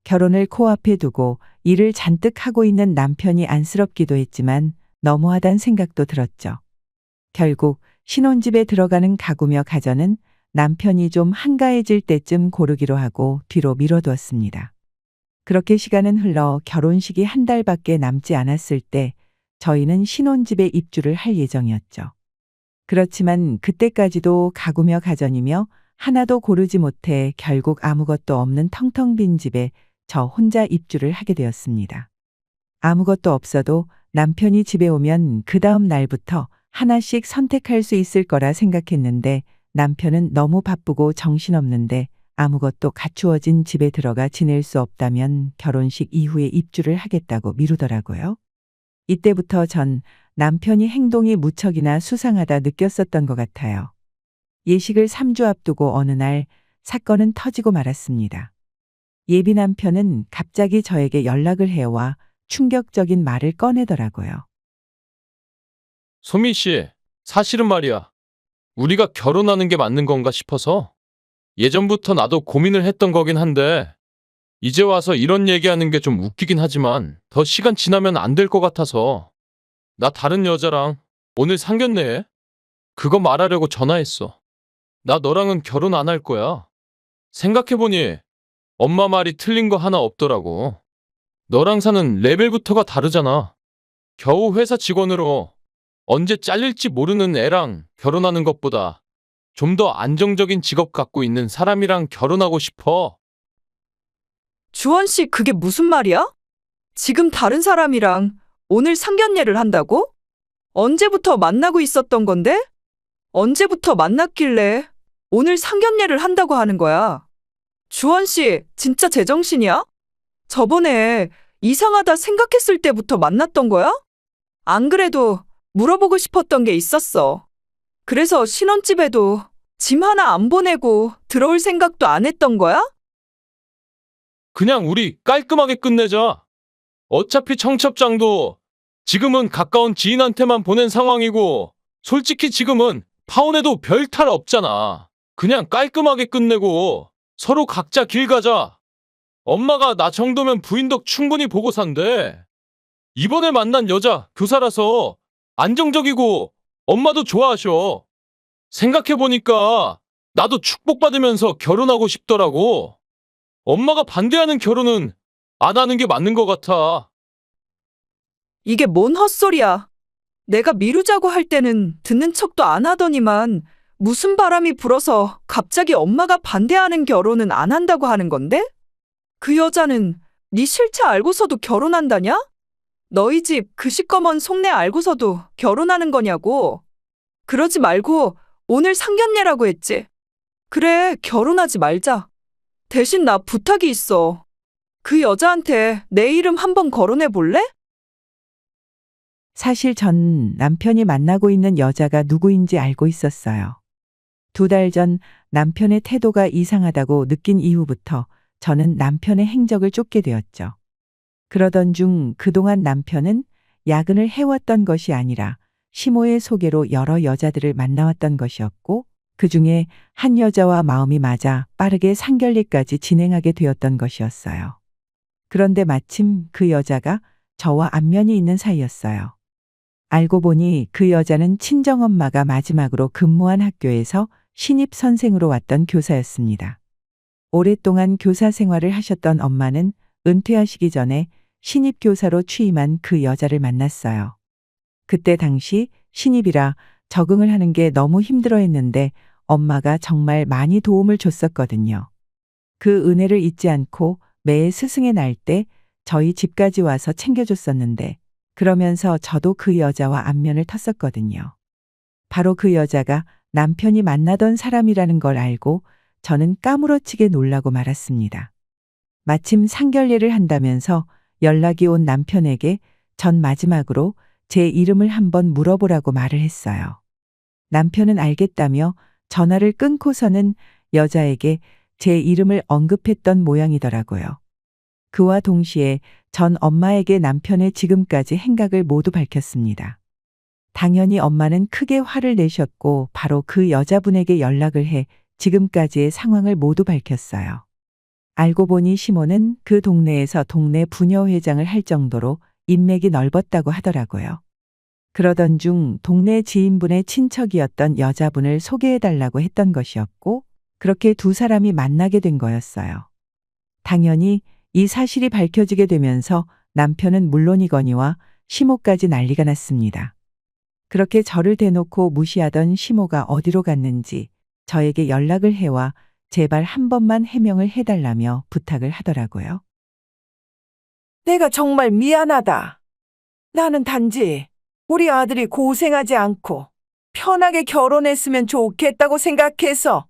결혼을 코앞에 두고 일을 잔뜩 하고 있는 남편이 안쓰럽기도 했지만 너무하단 생각도 들었죠. 결국 신혼집에 들어가는 가구며 가전은 남편이 좀 한가해질 때쯤 고르기로 하고 뒤로 미뤄두었습니다. 그렇게 시간은 흘러 결혼식이 1달밖에 남지 않았을 때 저희는 신혼집에 입주를 할 예정이었죠. 그렇지만 그때까지도 가구며 가전이며 하나도 고르지 못해 결국 아무것도 없는 텅텅 빈 집에 저 혼자 입주를 하게 되었습니다. 아무것도 없어도 남편이 집에 오면 그 다음 날부터 하나씩 선택할 수 있을 거라 생각했는데 남편은 너무 바쁘고 정신없는데 아무것도 갖추어진 집에 들어가 지낼 수 없다면 결혼식 이후에 입주를 하겠다고 미루더라고요. 이때부터 전 남편이 행동이 무척이나 수상하다 느꼈었던 것 같아요. 예식을 3주 앞두고 어느 날 사건은 터지고 말았습니다. 예비 남편은 갑자기 저에게 연락을 해와 충격적인 말을 꺼내더라고요. 소미 씨, 사실은 말이야. 우리가 결혼하는 게 맞는 건가 싶어서 예전부터 나도 고민을 했던 거긴 한데 이제 와서 이런 얘기하는 게 좀 웃기긴 하지만 더 시간 지나면 안 될 것 같아서 나 다른 여자랑 오늘 상견례해. 그거 말하려고 전화했어. 나 너랑은 결혼 안 할 거야. 생각해보니 엄마 말이 틀린 거 하나 없더라고. 너랑 사는 레벨부터가 다르잖아. 겨우 회사 직원으로 언제 잘릴지 모르는 애랑 결혼하는 것보다 좀 더 안정적인 직업 갖고 있는 사람이랑 결혼하고 싶어. 주원 씨, 그게 무슨 말이야? 지금 다른 사람이랑 오늘 상견례를 한다고? 언제부터 만나고 있었던 건데? 언제부터 만났길래 오늘 상견례를 한다고 하는 거야? 주원 씨, 진짜 제정신이야? 저번에 이상하다 생각했을 때부터 만났던 거야? 안 그래도 물어보고 싶었던 게 있었어. 그래서 신혼집에도 짐 하나 안 보내고 들어올 생각도 안 했던 거야? 그냥 우리 깔끔하게 끝내자. 어차피 청첩장도 지금은 가까운 지인한테만 보낸 상황이고 솔직히 지금은 파혼해도 별 탈 없잖아. 그냥 깔끔하게 끝내고 서로 각자 길 가자. 엄마가 나 정도면 부인 덕 충분히 보고 산대. 이번에 만난 여자 교사라서 안정적이고 엄마도 좋아하셔. 생각해보니까 나도 축복받으면서 결혼하고 싶더라고. 엄마가 반대하는 결혼은 안 하는 게 맞는 것 같아. 이게 뭔 헛소리야. 내가 미루자고 할 때는 듣는 척도 안 하더니만 무슨 바람이 불어서 갑자기 엄마가 반대하는 결혼은 안 한다고 하는 건데? 그 여자는 네 실체 알고서도 결혼한다냐? 너희 집 그 시꺼먼 속내 알고서도 결혼하는 거냐고. 그러지 말고 오늘 상견례라고 했지. 그래, 결혼하지 말자. 대신 나 부탁이 있어. 그 여자한테 내 이름 한번 거론해 볼래? 사실 전 남편이 만나고 있는 여자가 누구인지 알고 있었어요. 2달 전 남편의 태도가 이상하다고 느낀 이후부터 저는 남편의 행적을 쫓게 되었죠. 그러던 중 그동안 남편은 야근을 해왔던 것이 아니라 시모의 소개로 여러 여자들을 만나왔던 것이었고, 그 중에 한 여자와 마음이 맞아 빠르게 상견례까지 진행하게 되었던 것이었어요. 그런데 마침 그 여자가 저와 안면이 있는 사이였어요. 알고 보니 그 여자는 친정엄마가 마지막으로 근무한 학교에서 신입 선생으로 왔던 교사였습니다. 오랫동안 교사 생활을 하셨던 엄마는 은퇴하시기 전에 신입 교사로 취임한 그 여자를 만났어요. 그때 당시 신입이라 적응을 하는 게 너무 힘들어 했는데 엄마가 정말 많이 도움을 줬었거든요. 그 은혜를 잊지 않고 매 스승의 날 때 저희 집까지 와서 챙겨줬었는데, 그러면서 저도 그 여자와 안면을 텄었거든요. 바로 그 여자가 남편이 만나던 사람이라는 걸 알고 저는 까무러치게 놀라고 말았습니다. 마침 상견례를 한다면서 연락이 온 남편에게 전 마지막으로 제 이름을 한번 물어보라고 말을 했어요. 남편은 알겠다며 전화를 끊고서는 여자에게 제 이름을 언급했던 모양이더라고요. 그와 동시에 전 엄마에게 남편의 지금까지 행각을 모두 밝혔습니다. 당연히 엄마는 크게 화를 내셨고 바로 그 여자분에게 연락을 해 지금까지의 상황을 모두 밝혔어요. 알고 보니 시모는 그 동네에서 동네 부녀회장을 할 정도로 인맥이 넓었다고 하더라고요. 그러던 중 동네 지인분의 친척이었던 여자분을 소개해달라고 했던 것이었고, 그렇게 두 사람이 만나게 된 거였어요. 당연히 이 사실이 밝혀지게 되면서 남편은 물론이거니와 시모까지 난리가 났습니다. 그렇게 저를 대놓고 무시하던 시모가 어디로 갔는지 저에게 연락을 해와 제발 한 번만 해명을 해달라며 부탁을 하더라고요. 내가 정말 미안하다. 나는 단지 우리 아들이 고생하지 않고 편하게 결혼했으면 좋겠다고 생각해서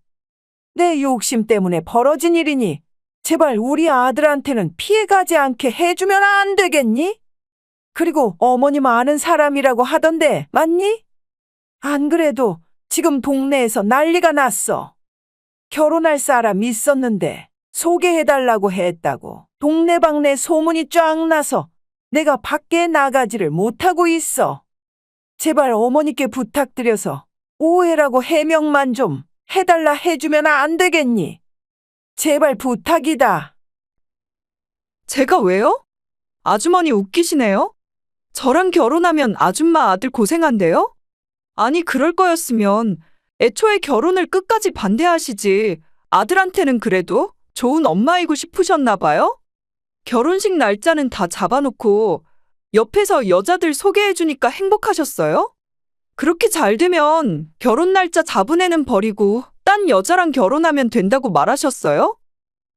내 욕심 때문에 벌어진 일이니 제발 우리 아들한테는 피해가지 않게 해주면 안 되겠니? 그리고 어머님 아는 사람이라고 하던데 맞니? 안 그래도 지금 동네에서 난리가 났어. 결혼할 사람 있었는데 소개해달라고 했다고 동네방네 소문이 쫙 나서 내가 밖에 나가지를 못하고 있어. 제발 어머니께 부탁드려서 오해라고 해명만 좀 해달라 해주면 안 되겠니? 제발 부탁이다. 제가 왜요? 아주머니 웃기시네요? 저랑 결혼하면 아줌마 아들 고생한대요? 아니, 그럴 거였으면 애초에 결혼을 끝까지 반대하시지. 아들한테는 그래도 좋은 엄마이고 싶으셨나 봐요? 결혼식 날짜는 다 잡아놓고 옆에서 여자들 소개해주니까 행복하셨어요? 그렇게 잘 되면 결혼 날짜 잡은 애는 버리고 딴 여자랑 결혼하면 된다고 말하셨어요?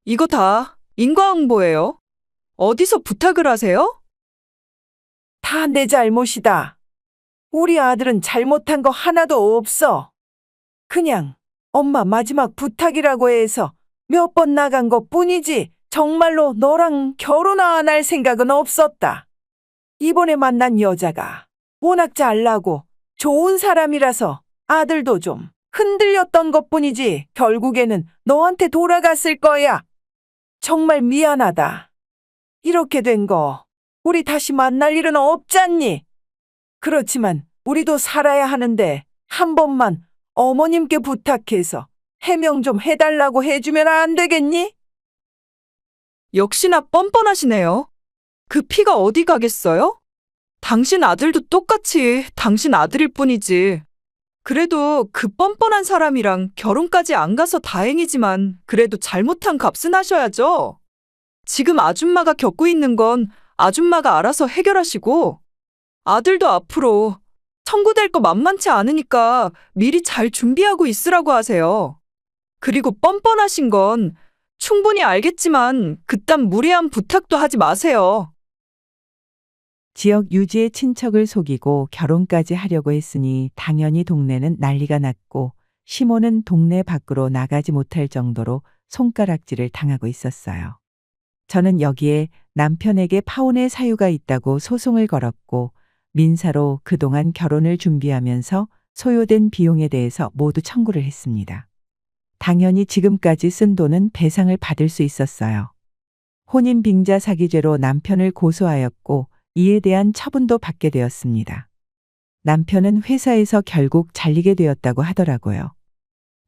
이거 다 인과응보예요. 어디서 부탁을 하세요? 다 내 잘못이다. 우리 아들은 잘못한 거 하나도 없어. 그냥 엄마 마지막 부탁이라고 해서 몇 번 나간 것 뿐이지 정말로 너랑 결혼 안 할 생각은 없었다. 이번에 만난 여자가 워낙 잘나고 좋은 사람이라서 아들도 좀 흔들렸던 것 뿐이지 결국에는 너한테 돌아갔을 거야. 정말 미안하다. 이렇게 된 거 우리 다시 만날 일은 없잖니. 그렇지만 우리도 살아야 하는데 한 번만 어머님께 부탁해서 해명 좀 해달라고 해주면 안 되겠니? 역시나 뻔뻔하시네요. 그 피가 어디 가겠어요? 당신 아들도 똑같이 당신 아들일 뿐이지. 그래도 그 뻔뻔한 사람이랑 결혼까지 안 가서 다행이지만 그래도 잘못한 값은 하셔야죠. 지금 아줌마가 겪고 있는 건 아줌마가 알아서 해결하시고 아들도 앞으로 청구될 거 만만치 않으니까 미리 잘 준비하고 있으라고 하세요. 그리고 뻔뻔하신 건 충분히 알겠지만 그딴 무리한 부탁도 하지 마세요. 지역 유지의 친척을 속이고 결혼까지 하려고 했으니 당연히 동네는 난리가 났고 시모는 동네 밖으로 나가지 못할 정도로 손가락질을 당하고 있었어요. 저는 여기에 남편에게 파혼의 사유가 있다고 소송을 걸었고 민사로 그동안 결혼을 준비하면서 소요된 비용에 대해서 모두 청구를 했습니다. 당연히 지금까지 쓴 돈은 배상을 받을 수 있었어요. 혼인 빙자 사기죄로 남편을 고소하였고 이에 대한 처분도 받게 되었습니다. 남편은 회사에서 결국 잘리게 되었다고 하더라고요.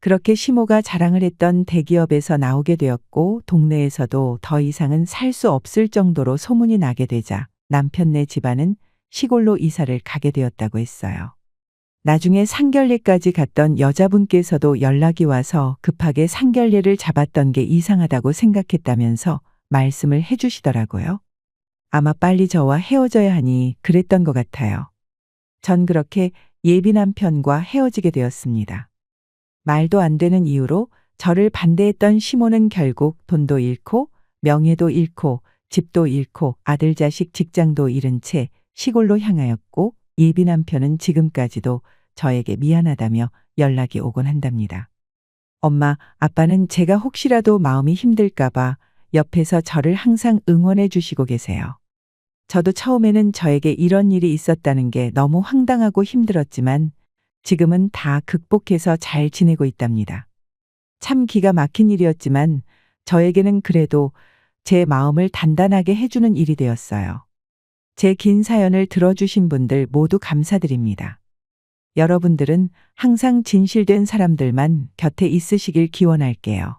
그렇게 시모가 자랑을 했던 대기업에서 나오게 되었고 동네에서도 더 이상은 살 수 없을 정도로 소문이 나게 되자 남편네 집안은 시골로 이사를 가게 되었다고 했어요. 나중에 상견례까지 갔던 여자분께서도 연락이 와서 급하게 상견례를 잡았던 게 이상하다고 생각했다면서 말씀을 해주시더라고요. 아마 빨리 저와 헤어져야 하니 그랬던 것 같아요. 전 그렇게 예비 남편과 헤어지게 되었습니다. 말도 안 되는 이유로 저를 반대했던 시모는 결국 돈도 잃고 명예도 잃고 집도 잃고 아들 자식 직장도 잃은 채 시골로 향하였고 예비 남편은 지금까지도 저에게 미안하다며 연락이 오곤 한답니다. 엄마, 아빠는 제가 혹시라도 마음이 힘들까봐 옆에서 저를 항상 응원해 주시고 계세요. 저도 처음에는 저에게 이런 일이 있었다는 게 너무 황당하고 힘들었지만 지금은 다 극복해서 잘 지내고 있답니다. 참 기가 막힌 일이었지만 저에게는 그래도 제 마음을 단단하게 해주는 일이 되었어요. 제 긴 사연을 들어주신 분들 모두 감사드립니다. 여러분들은 항상 진실된 사람들만 곁에 있으시길 기원할게요.